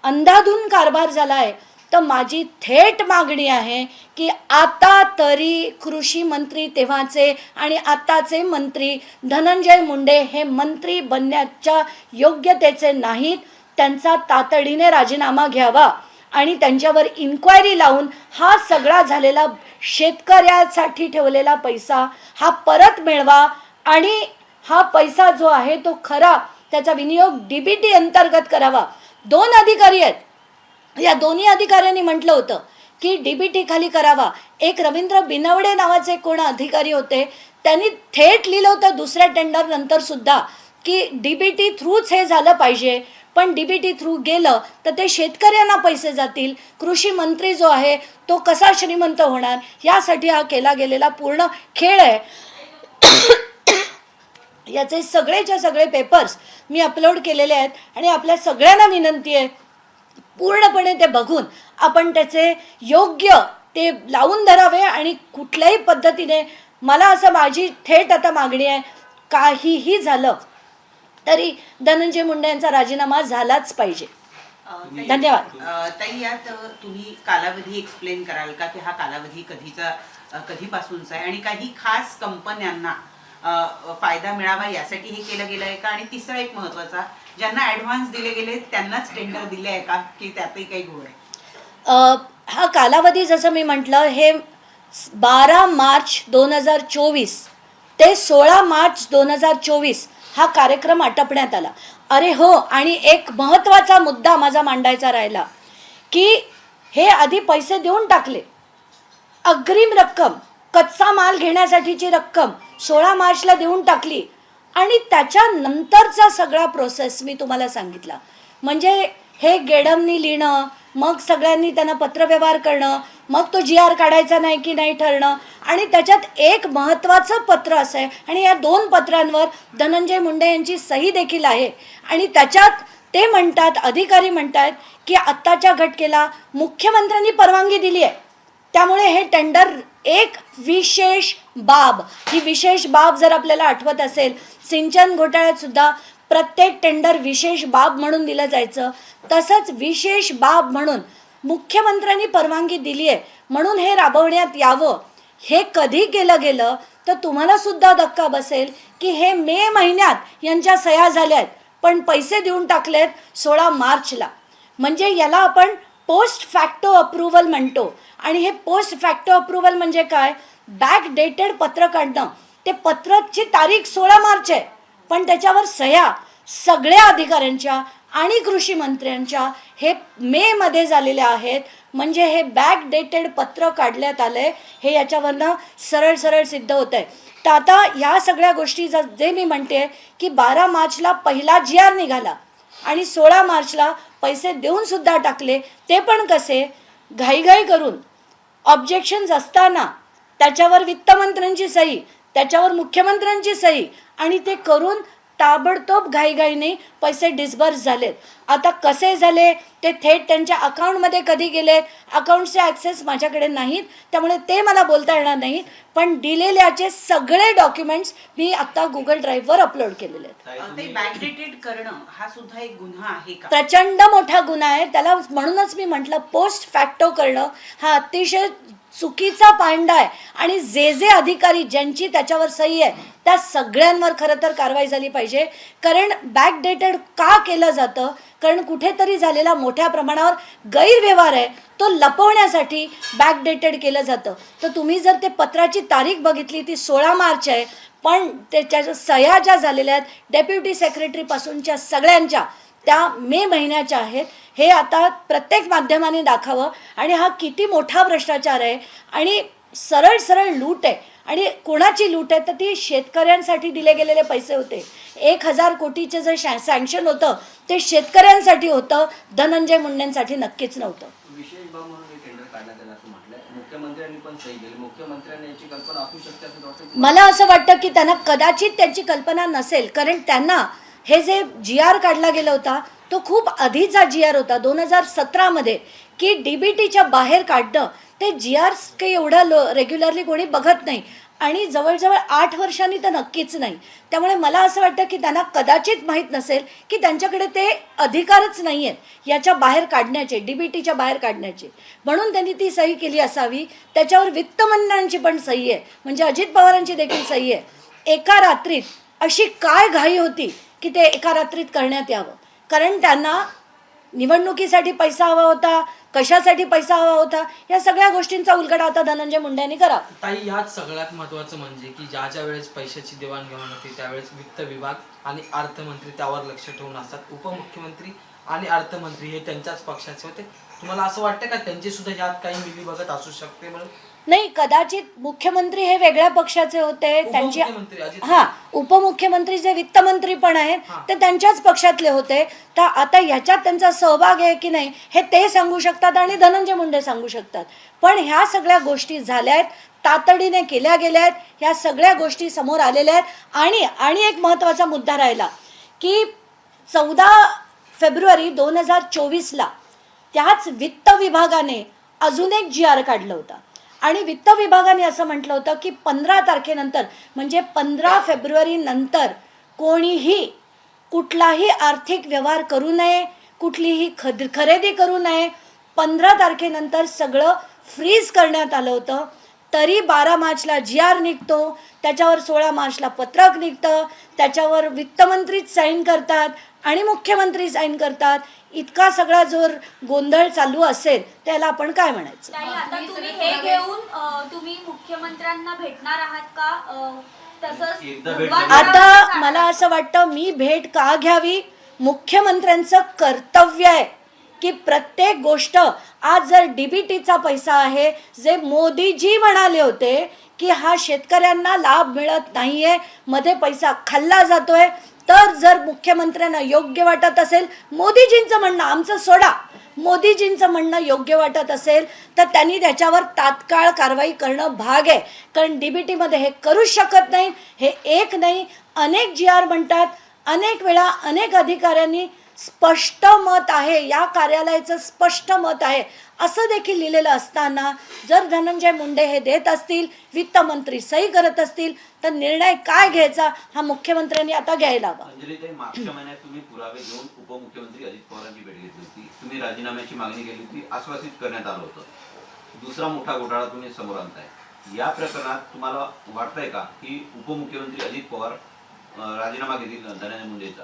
अंधाधुंद कारभार झाला आहे, तर माझी थेट मागणी आहे की आता तरी कृषी मंत्री तेव्हाचे आणि आताचे मंत्री धनंजय मुंडे हे मंत्री बनण्याच्या योग्यतेचे नाहीत. त्यांचा तातडीने राजीनामा घ्यावा आणि त्यांच्यावर इन्क्वायरी लावून हा सगळा झालेला शेतकऱ्यासाठी ठेवलेला पैसा हा परत मिळवा. आणि हा पैसा जो आहे तो खरा त्याचा विनियोग DBT अंतर्गत करावा. 2 अधिकारी आहेत, या दोन्ही अधिकाऱ्यांनी म्हटलं होतं की DBT खाली करावा. एक रवींद्र बिनवडे नावाचे कोण अधिकारी होते, त्यांनी थेट लिहिलं होतं दुसऱ्या टेंडर नंतर सुद्धा की DBT थ्रूच हे झालं पाहिजे. पण DBT थ्रू गेलं तर ते शेतकऱ्यांना पैसे जातील, कृषी मंत्री जो आहे तो कसा श्रीमंत होणार, यासाठी हा केला गेलेला पूर्ण खेळ आहे. याचे सगळेच्या सगळे पेपर्स मी अपलोड केलेले आहेत आणि आपल्या सगळ्यांना विनंती आहे पूर्णपणे ते बघून आपण त्याचे योग्य ते लावून धरावे. आणि कुठल्याही पद्धतीने मला असं माझी थेट आता मागणी आहे, काहीही झालं तरी धनंजय मुंडे यांचा राजीनामा झालाच पाहिजे. धन्यवाद. ताई, यात तुम्ही कालावधी एक्सप्लेन कराल का की हा कालावधी कधीपासूनचा आहे आणि काही खास कंपन्यांना फायदा मिळावा यासाठी हे केलं गेलं आहे का? आणि तिसरा एक महत्वाचा, ज्यांना ऍडव्हान्स दिले गेले त्यांनाच टेंडर दिले आहे का की त्यातही काही घोळ आहे? हा कालावधी जसं मी म्हटलं हे 12 मार्च 2024 ते 16 मार्च 2024 हा कार्यक्रम आटपण्यात आला. अरे हो, आणि एक महत्त्वाचा मुद्दा माझा मांडायचा राहिला की हे आधी पैसे देऊन टाकले, अग्रिम रक्कम कच्चा माल घेण्यासाठीची रक्कम 16 मार्चला देऊन टाकली आणि त्याच्यानंतरचा सगळा प्रोसेस मी तुम्हाला सांगितला. म्हणजे हे गेडमनी लिहिणं, मग सगळ्यांनी त्यांना पत्रव्यवहार करणं, मग तो GR काढायचा नाही की नाही ठरणं, आणि त्याच्यात एक महत्त्वाचं पत्र असं आहे आणि या 2 पत्रांवर धनंजय मुंडे यांची सही देखील आहे. आणि त्याच्यात ते म्हणतात, अधिकारी म्हणतात की आत्ताच्या घटकेला मुख्यमंत्र्यांनी परवानगी दिली आहे, त्यामुळे हे टेंडर एक विशेष बाब, ही विशेष बाब जर आपल्याला आठवत असेल, सिंचन घोटाळ्यात सुद्धा प्रत्येक टेंडर विशेष बाब म्हणून दिलं जायचं, तसंच विशेष बाब म्हणून मुख्यमंत्र्यांनी परवानगी दिली आहे म्हणून हे राबवण्यात यावं. हे कधी केलं गेलं तर तुम्हाला सुद्धा धक्का बसेल की हे मे महिन्यात यांच्या सह्या झाल्या आहेत, पण पैसे देऊन टाकलेत 16 मार्चला. म्हणजे याला आपण पोस्ट फॅक्टो अप्रुव्हल म्हणतो. आणि हे पोस्ट फॅक्टो अप्रुव्हल म्हणजे काय? बॅक डेटेड पत्र काढणं. ते पत्राची तारीख 16 मार्च आहे, पण त्याच्यावर सह्या सगळ्या अधिकाऱ्यांच्या आणि कृषी मंत्र्यांच्या हे मे मध्ये झालेल्या आहेत. म्हणजे हे बॅक डेटेड पत्र काढण्यात आलंय, हे याच्यावरनं सरळ सरळ सिद्ध होत आहे. तर आता ह्या सगळ्या गोष्टी जे मी म्हणते की 12 मार्चला पहिला GR निघाला आणि 16 मार्चला पैसे देऊन सुद्धा टाकले, ते पण कसे? घाईघाई करून, ऑब्जेक्शन्स असताना, त्याच्यावर वित्तमंत्र्यांची सही, त्याच्यावर मुख्यमंत्र्यांची सही, आणि ते करून ताबडतोब घाईघाईने पैसे डिस्बर्स झालेत. आता कसे झाले ते थेट त्यांच्या अकाउंटमध्ये कधी गेलेत, अकाउंटचे ॲक्सेस माझ्याकडे नाहीत, त्यामुळे ते मला बोलता येणार नाहीत. पण दिलेल्याचे सगळे डॉक्युमेंट्स मी आता गुगल ड्राईव्हवर अपलोड केलेले आहेत. ते बॅकडेटेड करणं हा सुद्धा एक गुन्हा आहे का? प्रचंड मोठा गुन्हा आहे. त्याला म्हणूनच मी म्हटलं पोस्ट फॅक्टो करणं हा अतिशय चुकीचा पांडा आहे. आणि जे अधिकारी ज्यांची त्याच्यावर सही आहे त्या सगळ्यांवर खरं तर कारवाई झाली पाहिजे. कारण बॅकडेटेड का केलं जातं? कारण कुठेतरी झालेला मोठ्या प्रमाणावर गैरव्यवहार आहे, तो लपवण्यासाठी बॅकडेटेड केलं जातं. तर तुम्ही जर ते पत्राची तारीख बघितली ती 16 मार्च आहे, पण त्याच्या सह्या ज्या झालेल्या आहेत डेप्युटी सेक्रेटरीपासूनच्या सगळ्यांच्या त्या मे महिन्याच्या आहेत. हे आता प्रत्येक माध्यमाने दाखवावं. आणि हा किती मोठा भ्रष्टाचार आहे आणि सरळ सरळ लूट आहे. आणि कोणाची लूट आहे? तर ती शेतकऱ्यांसाठी दिले गेलेले पैसे होते. 1000 कोटीचं जे सँक्शन होतं ते शेतकऱ्यांसाठी होतं, धनंजय मुंडेंसाठी नक्कीच नव्हतं. विशेष बाब म्हणून हे टेंडर काढण्यात आलं असं म्हटलंय. मुख्यमंत्र्यांनी पण सही केली. मुख्यमंत्र्यांनी याची कल्पना असू शकते असं वाटतं? मला असं वाटतं की त्यांना कदाचित त्यांची कल्पना नसेल, कारण त्यांना हे जे GR काढला गेला होता तो खूप आधीचा GR होता 2017 मध्ये, की DBTच्या बाहेर काढणं ते GR काही एवढं रेग्युलरली कोणी बघत नाही आणि जवळजवळ 8 वर्षांनी तर नक्कीच नाही. त्यामुळे मला असं वाटतं की त्यांना कदाचित माहीत नसेल की त्यांच्याकडे ते अधिकारच नाही आहेत याच्या बाहेर काढण्याचे, DBTच्या बाहेर काढण्याचे, म्हणून त्यांनी ती सही केली असावी. त्याच्यावर वित्तमंत्र्यांची पण सही आहे, म्हणजे अजित पवारांची देखील सही आहे. एका रात्रीत अशी काय घाई होती की ते एका रात्रीत करण्यात यावं? कारण त्यांना निवडणुकीसाठी पैसा हवा होता, कशासाठी पैसा हवा होता, या सगळ्या गोष्टींचा उलगडा आता धनंजय मुंडेंनी करा. ताई, ह्यात सगळ्यात महत्त्वाचं म्हणजे की ज्या वेळेस पैशाची देवाणघेवाण होते त्यावेळेस वित्त विभाग आणि अर्थमंत्री त्यावर लक्ष ठेवून असतात. उपमुख्यमंत्री आणि अर्थमंत्री हे त्यांच्याच पक्षाचे होते. तुम्हाला असं वाटतं का त्यांची सुद्धा ह्यात काही मिलीभगत असू शकते म्हणून? नाही, कदाचित मुख्यमंत्री हे वेगळ्या पक्षाचे होते, त्यांची उपमुख्यमंत्री जे वित्तमंत्री पण आहेत ते त्यांच्याच पक्षातले होते. तर आता ह्याच्यात त्यांचा सहभाग आहे की नाही हे ते सांगू शकतात आणि धनंजय मुंडे सांगू शकतात. पण ह्या सगळ्या गोष्टी झाल्या आहेत, तातडीने केल्या गेल्या आहेत, ह्या सगळ्या गोष्टी समोर आलेल्या आहेत. आणि एक महत्त्वाचा मुद्दा राहिला की 14 फेब्रुवारी 2024ला त्याच वित्त विभागाने अजून एक GR काढलं होतं आणि वित्त विभागाने असं म्हटलं होतं की 15 तारखेनंतर म्हणजे 15 फेब्रुवारी नंतर कोणीही कुठलाही आर्थिक व्यवहार करू नये, कुठलीही खरेदी करू नये. 15 तारखेनंतर सगळं फ्रीज करण्यात आलं होतं. तरी 12 मार्चला GR निघतो, त्याच्यावर 16 मार्चला पत्रक निघतं, त्याच्यावर वित्तमंत्रीच साईन करतात आणि मुख्यमंत्री साईन करतात. इतका सगळा जोर गोंधळ चालू असेल त्याला आपण काय म्हणायचं? आता तुम्ही हे घेऊन तुम्ही मुख्यमंत्र्यांना भेटणार आहात का? तसंच आता मला असं वाटतं मी भेट का घ्यावी? मुख्यमंत्र्यांचं कर्तव्य आहे की प्रत्येक गोष्ट आज जर DBTचा पैसा आहे, जे मोदीजी म्हणाले होते की हा शेतकऱ्यांना लाभ मिळत नाहीये, मध्ये पैसा खाल्ला जातोय, तर जर मुख्यमंत्र्यांना योग्य वाटत असेल, मोदीजींचं म्हणणं आमचं सोडा, मोदीजींचं म्हणणं योग्य वाटत असेल तर त्यांनी त्याच्यावर तात्काळ कारवाई करणं भाग आहे. कारण DBTमध्ये हे करूच शकत नाही. हे एक नाही, अनेक GR म्हणतात, अनेक वेळा अनेक अधिकाऱ्यांनी स्पष्ट मत आहे, या कार्यालयाचं स्पष्ट मत आहे असं देखील लिहिलेलं असताना जर धनंजय मुंडे हे देत असतील, वित्तमंत्री सही करत असतील, तर निर्णय काय घ्यायचा हा मुख्यमंत्र्यांनी आता घ्यायला हवा. अंजलीताई, मागच्या महिन्यात तुम्ही पुरावे घेऊन उपमुख्यमंत्री अजित पवारांची भेट घेतली होती. तुम्ही राजीनाम्याची मागणी केली होती, आश्वासित करण्यात आलं होतं. दुसरा मोठा घोटाळा तुम्ही समोर आणताय. या प्रकरणात तुम्हाला वाटतंय का की उपमुख्यमंत्री अजित पवार राजीनामा घेतील धनंजय मुंडेचा?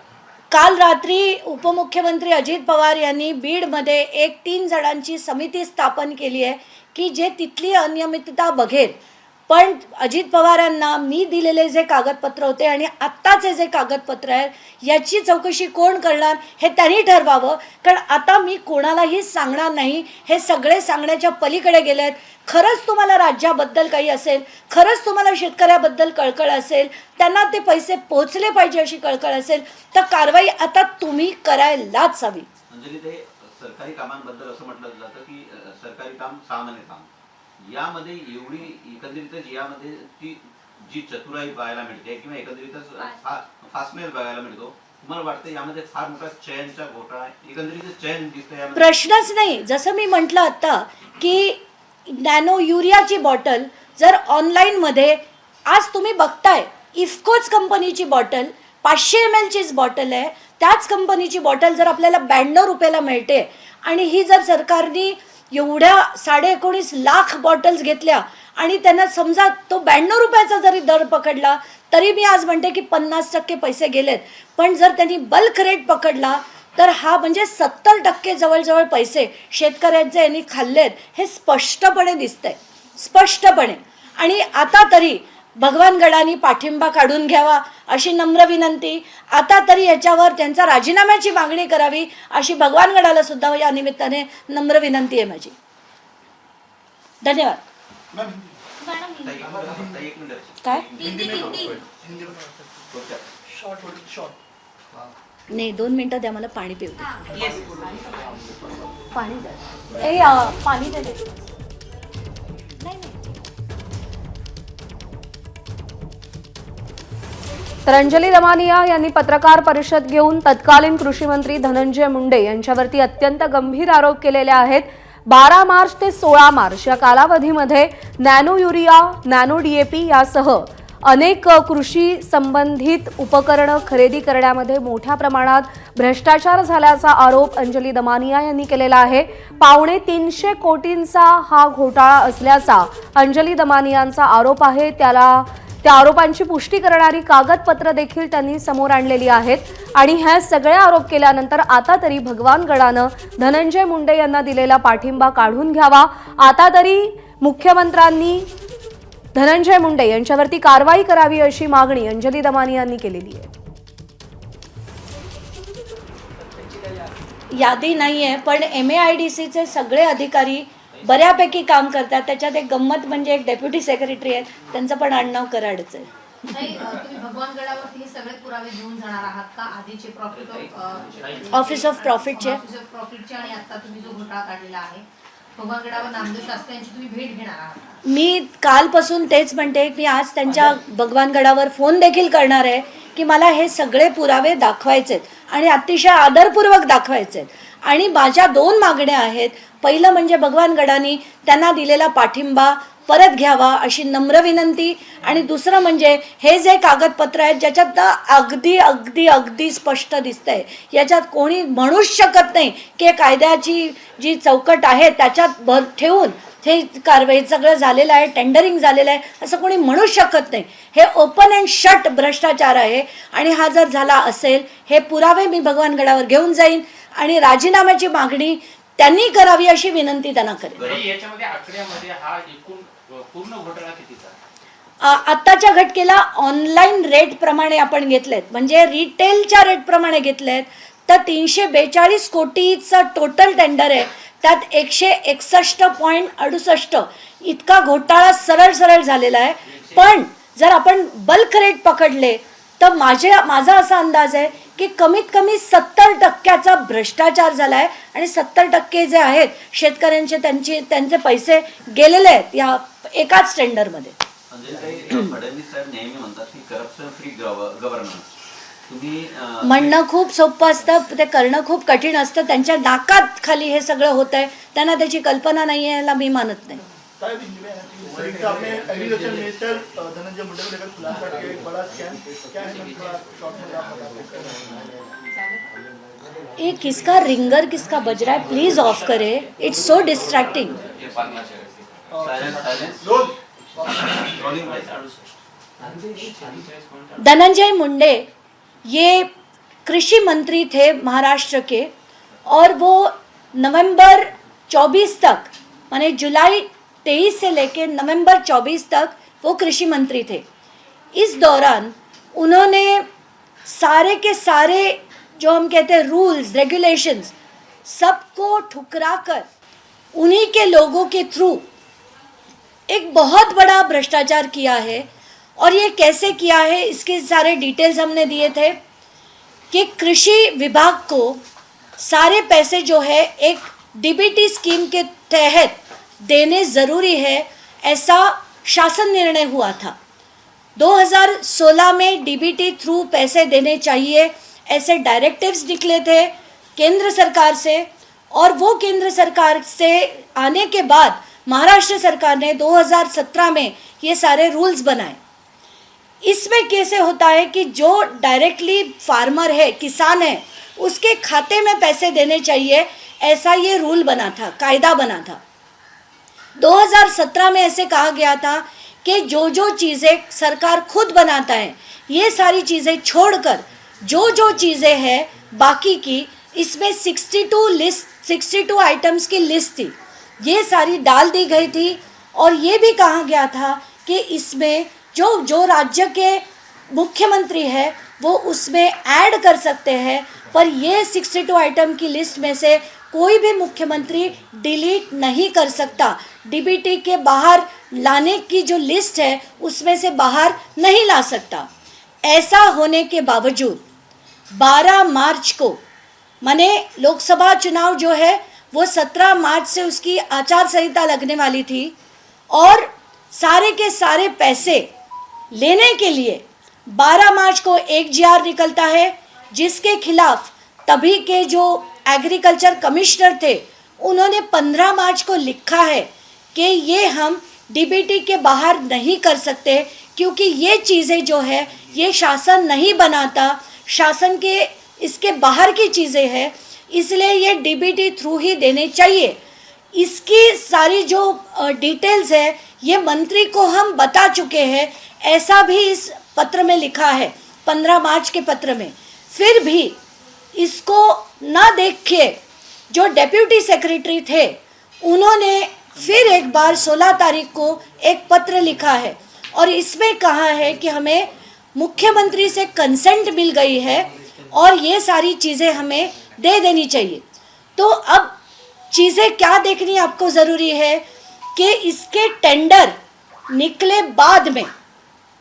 काल रात्री उपमुख्यमंत्री अजित पवार यांनी बीडमध्ये एक 3 जणांची समिती स्थापन केली आहे की जे तिथली अनियमितता बघेल. पण अजित पवारांना मी दिलेले जे कागदपत्र होते आणि आत्ताचे जे कागदपत्र आहेत याची चौकशी कोण करणार हे त्यांनी ठरवावं. कारण आता मी कोणालाही सांगणार नाही, हे सगळे सांगण्याच्या पलीकडे गेले आहेत. खरंच तुम्हाला राज्याबद्दल काही असेल, खरंच तुम्हाला शेतकऱ्याबद्दल कळकळ असेल, त्यांना ते पैसे पोहोचले पाहिजे अशी कळकळ असेल, तर कारवाई आता तुम्ही करायलाच हवी. अंजलीताई, सरकारी कामांबद्दल असं म्हटलं जातं की सरकारी काम सामान्य काम, यामध्ये एवढी एकंदरीतच यामध्ये ती जी चतुराई बघायला मिळते किंवा एकंदरीतच फासमेल बघायला मिळतो, तुम्हाला वाटतं यामध्ये फार मोठा चयनचा घोटाळा आहे, एकंदरीत चयन दिसतंय? प्रश्नच नाही. जसं मी म्हटलं आता की नॅनो युरियाची बॉटल जर ऑनलाईनमध्ये आज तुम्ही बघताय, इफकोच कंपनीची बॉटल 500 ml चीच बॉटल आहे, त्याच कंपनीची बॉटल जर आपल्याला 92 रुपयाला मिळते आणि ही जर सरकारने एवढ्या 19.5 लाख बॉटल्स घेतल्या आणि त्यांना समजा तो 92 रुपयाचा जरी दर पकडला तरी मी आज म्हणते की 50% पैसे गेलेत. पण जर त्यांनी बल्क रेट पकडला तर हा म्हणजे 70% जवळजवळ पैसे शेतकऱ्यांचे यांनी खाल्लेत, हे स्पष्टपणे दिसतंय, स्पष्टपणे. आणि आता तरी भगवानगडांनी पाठिंबा काढून घ्यावा अशी नम्र विनंती, आता तरी याच्यावर त्यांचा राजीनाम्याची मागणी करावी अशी भगवानगडाला सुद्धा या निमित्ताने नम्र विनंती आहे माझी. धन्यवाद. एक मिनिट. काय हिंदी नाही, 2 मिनिटं द्या, मला पाणी पिऊ दे. येस. पाणी द्या. पाणी दे. नाही नाही. तर अंजली दमानिया यांनी पत्रकार परिषद घेऊन तत्कालीन कृषी मंत्री धनंजय मुंडे यांच्यावरती अत्यंत गंभीर आरोप केलेले आहेत. 12 मार्च ते 16 मार्च या कालावधीमध्ये नॅनो युरिया, नॅनो DAP यासह अनेक कृषी संबंधित उपकरणं खरेदी करण्यामध्ये मोठ्या प्रमाणात भ्रष्टाचार झाल्याचा आरोप अंजली दमानिया यांनी केलेला आहे. 350 कोटींचा हा घोटाळा असल्याचा अंजली दमानियांचा आरोप आहे. त्या आरोपांची पुष्टी करणारी कागदपत्र देखील त्यांनी समोर आणलेली आहेत. आणि ह्या सगळ्या आरोप केल्यानंतर आता तरी भगवानगडानं धनंजय मुंडे यांना दिलेला पाठिंबा काढून घ्यावा. आता तरी मुख्यमंत्र्यांनी धनंजय मुंडे यांच्यावरती कारवाई करावी अशी मागणी अंजली दमानिया यांनी केलेली आहे. यादी नाहीये, पण MAIDCचे सगळे अधिकारी बऱ्यापैकी काम करतात. त्याच्यात एक गंमत म्हणजे एक डेप्युटी सेक्रेटरी आहेत, त्यांचं पण आडनाव कराडच आहे. तुम्ही भगवानगडावरती हे सगळे पुरावे घेऊन जाणार आहात का? आधीचे ऑफिस ऑफ प्रॉफिटचे आणि आता तुम्ही जो घोटाळा काढलेला आहे भगवानगडावर नामदेव शास्त्री यांची तुम्ही भेट घेणार आहात? मी कालपासून तेच म्हणते की आज त्यांच्या भगवानगडावर फोन देखील करणार आहे की मला हे सगळे पुरावे दाखवायचेत आणि अतिशय आदरपूर्वक दाखवायचेत. आणि माझ्या 2 मागण्या आहेत. पहिलं म्हणजे भगवानगडांनी त्यांना दिलेला पाठिंबा परत घ्यावा अशी नम्र विनंती, आणि दुसरं म्हणजे हे जे कागदपत्र आहेत ज्याच्यात अगदी अगदी अगदी स्पष्ट दिसतंय, याच्यात कोणी म्हणूच शकत नाही की कायद्याची जी चौकट आहे त्याच्यात भर ठेवून हे कारवाई सगळं झालेलं आहे, टेंडरिंग झालेलं आहे असं कोणी म्हणूच शकत नाही. हे ओपन अँड शट भ्रष्टाचार आहे. आणि हा जर झाला असेल, हे पुरावे मी भगवानगडावर घेऊन जाईन आणि राजीनाम्याची मागणी त्यांनी करावी अशी विनंती त्यांना करेन. याच्यामध्ये आकड्यामध्ये हा एकूण पूर्ण घोटाळा कितीचा? आत्ताच्या घटकेला ऑनलाईन रेट प्रमाणे आपण घेतलेत, म्हणजे रिटेलच्या रेट प्रमाणे घेतलेत तर 342 कोटीचा टोटल टेंडर आहे, त्यात 161.68 इतका घोटाळा सरळ झालेला आहे. पण जर आपण बल्क रेट पकडले तर माझा असा अंदाज आहे की कमीत कमी 70% भ्रष्टाचार झाला आहे आणि 70% जे आहेत शेतकऱ्यांचे त्यांचे पैसे गेलेले आहेत या एकाच टेंडरमध्ये. फडणवीस साहेब नेहमी म्हणतात की करप्शन फ्री गव्हर्नन्स. तुम्ही म्हणणं खूप सोपं असतं, ते करणं खूप कठीण असतं. त्यांच्या नाकात खाली हे सगळं होत आहे, त्यांना त्याची कल्पना नाही आहे याला मी मानत नहीं. आपने एग्रीकल्चर मिनिस्टर धनंजय मुंडे को लेकर खुलासा किया एक बड़ा स्कैम क्या है, थोड़ा शॉर्ट में आप बता सकते? ये किसका रिंगर किसका बज रहा है, प्लीज ऑफ करे, it's so distracting. Dhananjay Munde ये कृषि मंत्री थे महाराष्ट्र के, और वो नवंबर 24 तक, माने जुलाई 23 से लेकर नवंबर 24 तक वो कृषि मंत्री थे. इस दौरान उन्होंने सारे के सारे जो हम कहते हैं रूल्स रेगुलेशंस सबको ठुकराकर उन्हीं के लोगों के थ्रू एक बहुत बड़ा भ्रष्टाचार किया है. और ये कैसे किया है इसके सारे डिटेल्स हमने दिए थे कि कृषि विभाग को सारे पैसे जो है एक डीबीटी स्कीम के तहत देने ज़रूरी है, ऐसा शासन निर्णय हुआ था. 2016 में डीबीटी थ्रू पैसे देने चाहिए ऐसे डायरेक्टिव्स निकले थे केंद्र सरकार से, और वो केंद्र सरकार से आने के बाद महाराष्ट्र सरकार ने 2017 में ये सारे रूल्स बनाए. इसमें कैसे होता है कि जो डायरेक्टली फार्मर है, किसान है, उसके खाते में पैसे देने चाहिए, ऐसा ये रूल बना था, कायदा बना था. 2017 में ऐसे कहा गया था कि जो चीज़ें सरकार खुद बनाता है ये सारी चीज़ें छोड़कर जो चीज़ें हैं बाकी की, इसमें 62 आइटम्स की लिस्ट थी, ये सारी डाल दी गई थी. और ये भी कहा गया था कि इसमें जो राज्य के मुख्यमंत्री है वो उसमें ऐड कर सकते हैं, पर ये 62 आइटम की लिस्ट में से कोई भी मुख्यमंत्री डिलीट नहीं कर सकता. डीबीटी के बाहर लाने की जो लिस्ट है उसमें से बाहर नहीं ला सकता. ऐसा होने के बावजूद 12 मार्च को, माने लोकसभा चुनाव जो है वो 17 मार्च से उसकी आचार संहिता लगने वाली थी, और सारे के सारे पैसे लेने के लिए 12 मार्च को एक GR निकलता है, जिसके खिलाफ तभी के जो एग्रीकल्चर कमिश्नर थे उन्होंने 15 मार्च को लिखा है कि ये हम डीबीटी के बाहर नहीं कर सकते, क्योंकि ये चीज़ें जो है ये शासन नहीं बनाता, शासन के इसके बाहर की चीज़ें हैं, इसलिए ये डीबीटी थ्रू ही देने चाहिए. इसकी सारी जो डिटेल्स है ये मंत्री को हम बता चुके हैं, ऐसा भी इस पत्र में लिखा है 15 मार्च के पत्र में. फिर भी इसको ना देख के जो डेप्यूटी सेक्रेटरी थे उन्होंने फिर एक बार 16 तारीख को एक पत्र लिखा है, और इसमें कहा है कि हमें मुख्यमंत्री से कंसेंट मिल गई है और ये सारी चीज़ें हमें दे देनी चाहिए. तो अब चीज़ें क्या देखनी आपको ज़रूरी है कि इसके टेंडर निकले बाद में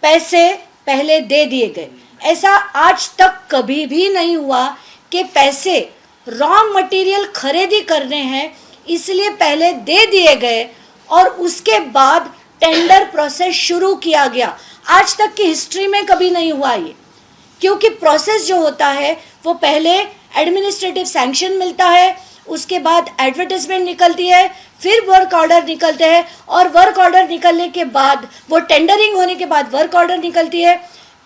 पैसे पहले दे दिए गए. ऐसा आज तक कभी भी नहीं हुआ कि पैसे रॉ मटेरियल खरीदी करने हैं इसलिए पहले दे दिए गए और उसके बाद टेंडर प्रोसेस शुरू किया गया. आज तक की हिस्ट्री में कभी नहीं हुआ ये, क्योंकि प्रोसेस जो होता है वो पहले एडमिनिस्ट्रेटिव सैंक्शन मिलता है, उसके बाद एडवर्टाइजमेंट निकलती है, फिर वर्क ऑर्डर निकलते हैं, और वर्क ऑर्डर निकलने के बाद वो टेंडरिंग होने के बाद वर्क ऑर्डर निकलती है,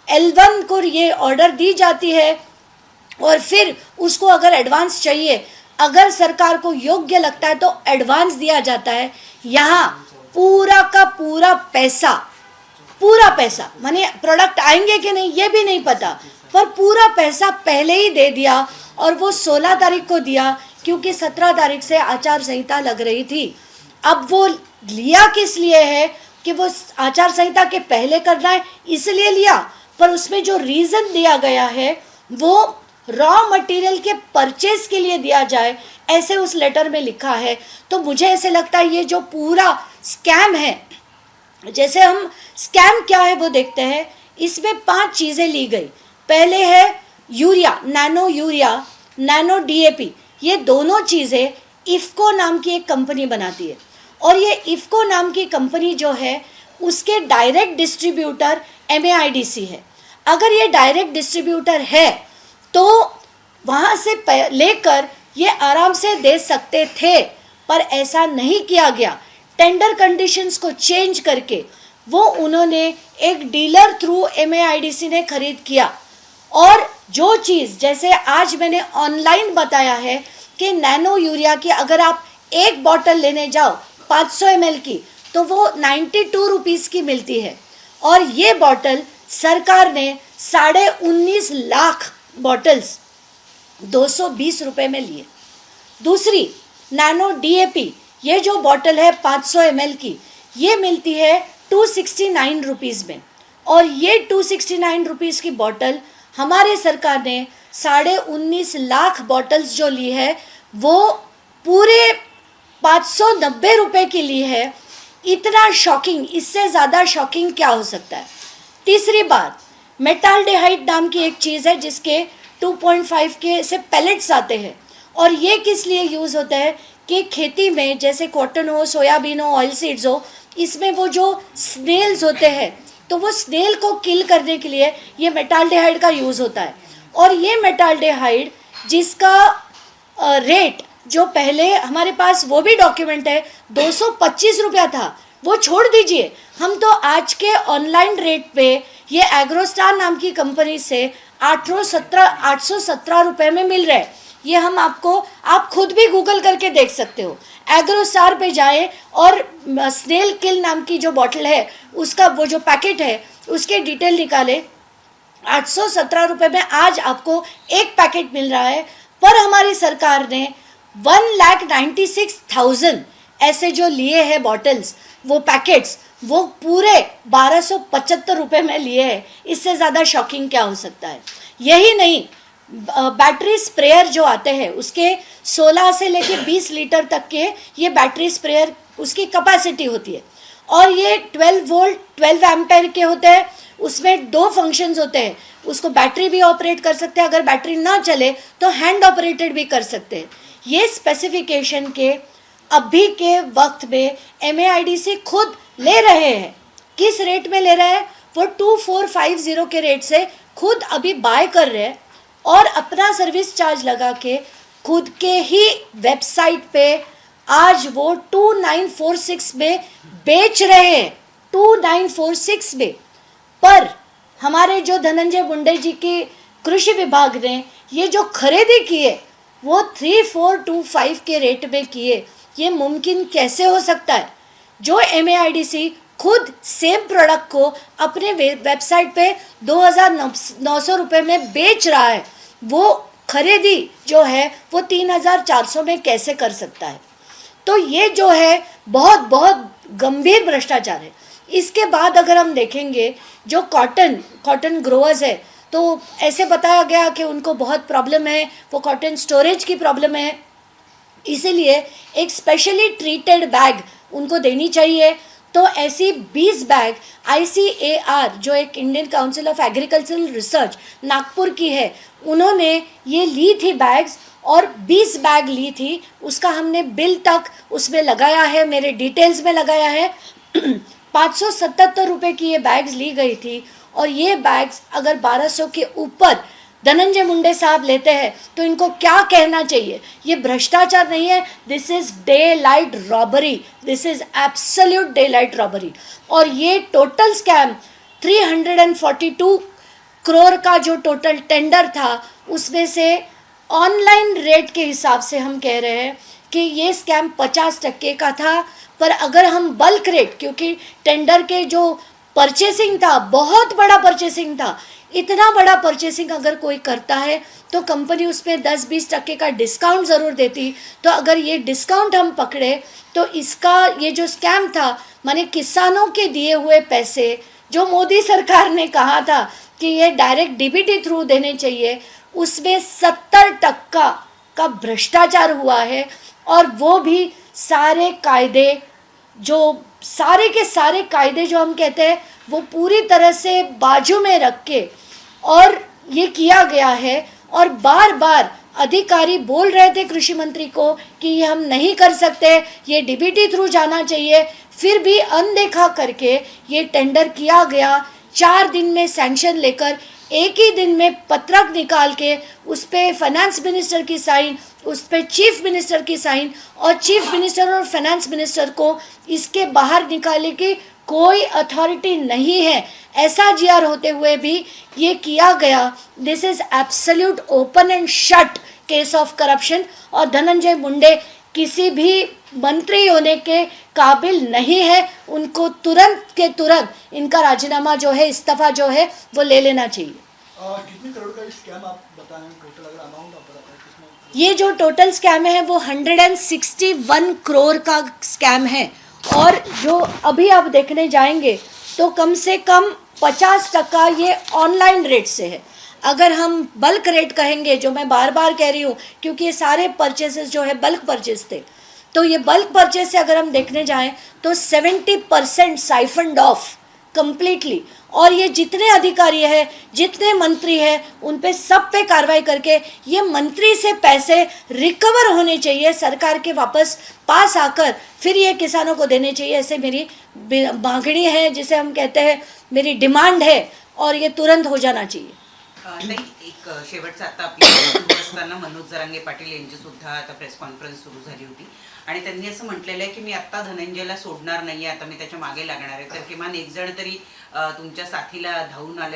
L1 को ये ऑर्डर दी जाती है, और फिर उसको अगर एडवांस चाहिए, अगर सरकार को योग्य लगता है तो एडवांस दिया जाता है. यहाँ पूरा का पूरा पैसा माने प्रोडक्ट आएंगे कि नहीं ये भी नहीं पता, पर पूरा पैसा पहले ही दे दिया, और वो 16 तारीख को दिया क्योंकि 17 तारीख से आचार संहिता लग रही थी. अब वो लिया किस लिए है कि वो आचार संहिता के पहले करना है इसलिए लिया, पर उसमें जो रीज़न दिया गया है वो रॉ मटेरियल के परचेज के लिए दिया जाए, ऐसे उस लेटर में लिखा है। तो मुझे ऐसे लगता है ये जो पूरा स्कैम है, जैसे हम स्कैम क्या है वो देखते हैं। इसमें 5 चीज़ें ली गई। पहले है यूरिया, नैनो डीएपी। ये दोनों चीज़ें इफ़को नाम की एक कंपनी बनाती है, और ये इफ़को नाम की कंपनी जो है उसके डायरेक्ट डिस्ट्रीब्यूटर MAIDC है। अगर ये डायरेक्ट डिस्ट्रीब्यूटर है तो वहाँ से लेकर ये आराम से दे सकते थे, पर ऐसा नहीं किया गया। टेंडर कंडीशंस को चेंज करके वो उन्होंने एक डीलर थ्रू MAIDC ने खरीद किया। और जो चीज़ जैसे आज मैंने ऑनलाइन बताया है कि नैनो यूरिया की अगर आप एक बॉटल लेने जाओ 500 ml की, तो वो 92 रुपीज़ की मिलती है, और ये बॉटल सरकार ने 19.5 लाख बॉटल्स 220 रुपये में लिए। दूसरी नैनो DAP, ये जो बॉटल है 500 ml की, ये मिलती है 269 रुपीज़ में, और ये 269 रुपीज़ की बॉटल हमारे सरकार ने 19.5 लाख बॉटल्स जो ली है वो पूरे 590 रुपये की ली है। इतना शॉकिंग, इससे ज़्यादा शॉकिंग क्या हो सकता है। तीसरी बात, मेटाल्डेहाइड नाम की एक चीज़ है जिसके 2.5 के से पैलेट्स आते हैं, और ये किस लिए यूज़ होता है कि खेती में जैसे कॉटन हो, सोयाबीन हो, ऑयल सीड्स हो, इसमें वो जो स्नेल्स होते हैं तो वो स्नेल को किल करने के लिए ये मेटाल्डेहाइड का यूज़ होता है। और ये मेटाल्डेहाइड जिसका रेट जो पहले हमारे पास वो भी डॉक्यूमेंट है 225 रुपया था, वो छोड़ दीजिए, हम तो आज के ऑनलाइन रेट पे ये एग्रोस्टार नाम की कंपनी से 817 रुपये में मिल रहा है। ये हम आपको, आप खुद भी गूगल करके देख सकते हो, एग्रोस्टार पे जाए और स्नेल किल नाम की जो बॉटल है उसका वो जो पैकेट है उसके डिटेल निकाले, 817 रुपये में आज आपको एक पैकेट मिल रहा है। पर हमारी सरकार ने 1,96,000 ऐसे जो लिए हैं बॉटल्स, वो पैकेट्स, वो पूरे 1275 रुपये में लिए हैं। इससे ज़्यादा शॉकिंग क्या हो सकता है। यही नहीं, बैटरी स्प्रेयर जो आते हैं उसके 16 से लेके 20 लीटर तक के ये बैटरी स्प्रेयर उसकी कैपेसिटी होती है, और ये 12 वोल्ट 12 एम्पेयर के होते हैं। उसमें 2 फंक्शंस होते हैं, उसको बैटरी भी ऑपरेट कर सकते हैं, अगर बैटरी ना चले तो हैंड ऑपरेटेड भी कर सकते हैं। ये स्पेसिफिकेशन के अभी के वक्त में MAIDC खुद ले रहे हैं। किस रेट में ले रहे हैं? वो 2450 के रेट से खुद अभी बाय कर रहे हैं, और अपना सर्विस चार्ज लगा के खुद के ही वेबसाइट पे आज वो 2946 में बेच रहे हैं, 2946 में। पर हमारे जो धनंजय मुंडे जी के कृषि विभाग ने ये जो खरीदी की है वो 3425 के रेट में किए। ये मुमकिन कैसे हो सकता है? जो MAIDC खुद सेम प्रोडक्ट को अपने वेबसाइट पे 2,900 रुपये में बेच रहा है, वो खरीदी जो है वो 3,400 में कैसे कर सकता है? तो ये जो है बहुत बहुत गंभीर भ्रष्टाचार है। इसके बाद अगर हम देखेंगे जो कॉटन ग्रोअर्स है, तो ऐसे बताया गया कि उनको बहुत प्रॉब्लम है, वो कॉटन स्टोरेज की प्रॉब्लम है, इसीलिए एक स्पेशली ट्रीटेड बैग उनको देनी चाहिए। तो ऐसी 20 बैग ICAR जो एक Indian council of agricultural research Nagpur की है, उन्होंने ये ली थी बैग्स, और 20 बैग ली थी। उसका हमने बिल तक उसमें लगाया है, मेरे डिटेल्स में लगाया है। 577 रुपये की ये बैग्स ली गई थी, और ये बैग्स अगर 1200 के ऊपर धनंजय मुंडे साहब लेते हैं तो इनको क्या कहना चाहिए? ये भ्रष्टाचार नहीं है, this is daylight robbery, this is absolute daylight robbery. और ये टोटल स्कैम 342 करोड़ का जो टोटल टेंडर था, उसमें से ऑनलाइन रेट के हिसाब से हम कह रहे हैं कि ये स्कैम 50% का था। पर अगर हम बल्क रेट, क्योंकि टेंडर के जो परचेसिंग था बहुत बड़ा परचेसिंग था, इतना बड़ा परचेसिंग अगर कोई करता है तो कंपनी उसमें 10-20% का डिस्काउंट ज़रूर देती। तो अगर ये डिस्काउंट हम पकड़े तो इसका ये जो स्कैम था, माने किसानों के दिए हुए पैसे जो मोदी सरकार ने कहा था कि ये डायरेक्ट DBT थ्रू देने चाहिए, उसमें 70% का भ्रष्टाचार हुआ है, और वो भी सारे कायदे जो हम कहते हैं वो पूरी तरह से बाजू में रख के और ये किया गया है। और बार बार अधिकारी बोल रहे थे कृषि मंत्री को कि ये हम नहीं कर सकते, ये डीबीटी थ्रू जाना चाहिए, फिर भी अनदेखा करके ये टेंडर किया गया। 4 दिन में सैंक्शन लेकर एक ही दिन में पत्रक निकाल के उस पर फाइनेंस मिनिस्टर की साइन, उस पर चीफ मिनिस्टर की साइन, और चीफ मिनिस्टर और फाइनेंस मिनिस्टर को इसके बाहर निकालने की कोई अथॉरिटी नहीं है। ऐसा जीआर होते हुए भी ये किया गया। This is absolute open and shut case of corruption, और धनंजय मुंडे किसी भी मंत्री होने के काबिल नहीं है। उनको तुरंत के तुरंत इनका राजीनामा जो है, इस्तीफा जो है, वो ले लेना चाहिए। कितने करोड़ का स्कैम आप बताएं, टोटल अगर अमाउंट आप बताएं कितना? ये जो टोटल स्कैम है वो 161 करोड़ का स्कैम है, और जो अभी आप देखने जाएंगे तो कम से कम 50% ये ऑनलाइन रेट से है। अगर हम बल्क रेट कहेंगे, जो मैं बार बार कह रही हूँ, क्योंकि ये सारे परचेसेस जो है बल्क परचेस थे, तो ये बल्क परचेस से अगर हम देखने जाएं तो 70% साइफंड ऑफ कंप्लीटली। और ये जितने अधिकारी हैं, जितने मंत्री हैं, उन पे सब पे कार्रवाई करके ये मंत्री से पैसे रिकवर होने चाहिए, सरकार के वापस पास आकर फिर ये किसानों को देने चाहिए। ऐसे मेरी मांगनी है, जिसे हम कहते हैं मेरी डिमांड है, और ये तुरंत हो जाना चाहिए। ताई, एक शेवटचा आता आपली सुरू असताना मनोज जरांगे पाटील यांची सुद्धा आता प्रेस कॉन्फरन्स सुरू झाली होती, आणि त्यांनी असं म्हटलेलं आहे की मी आत्ता धनंजयला सोडणार नाही, आता मी त्याच्या मागे लागणार आहे, तर किमान एक जण तरी तुमच्या साथीला धावून आलेला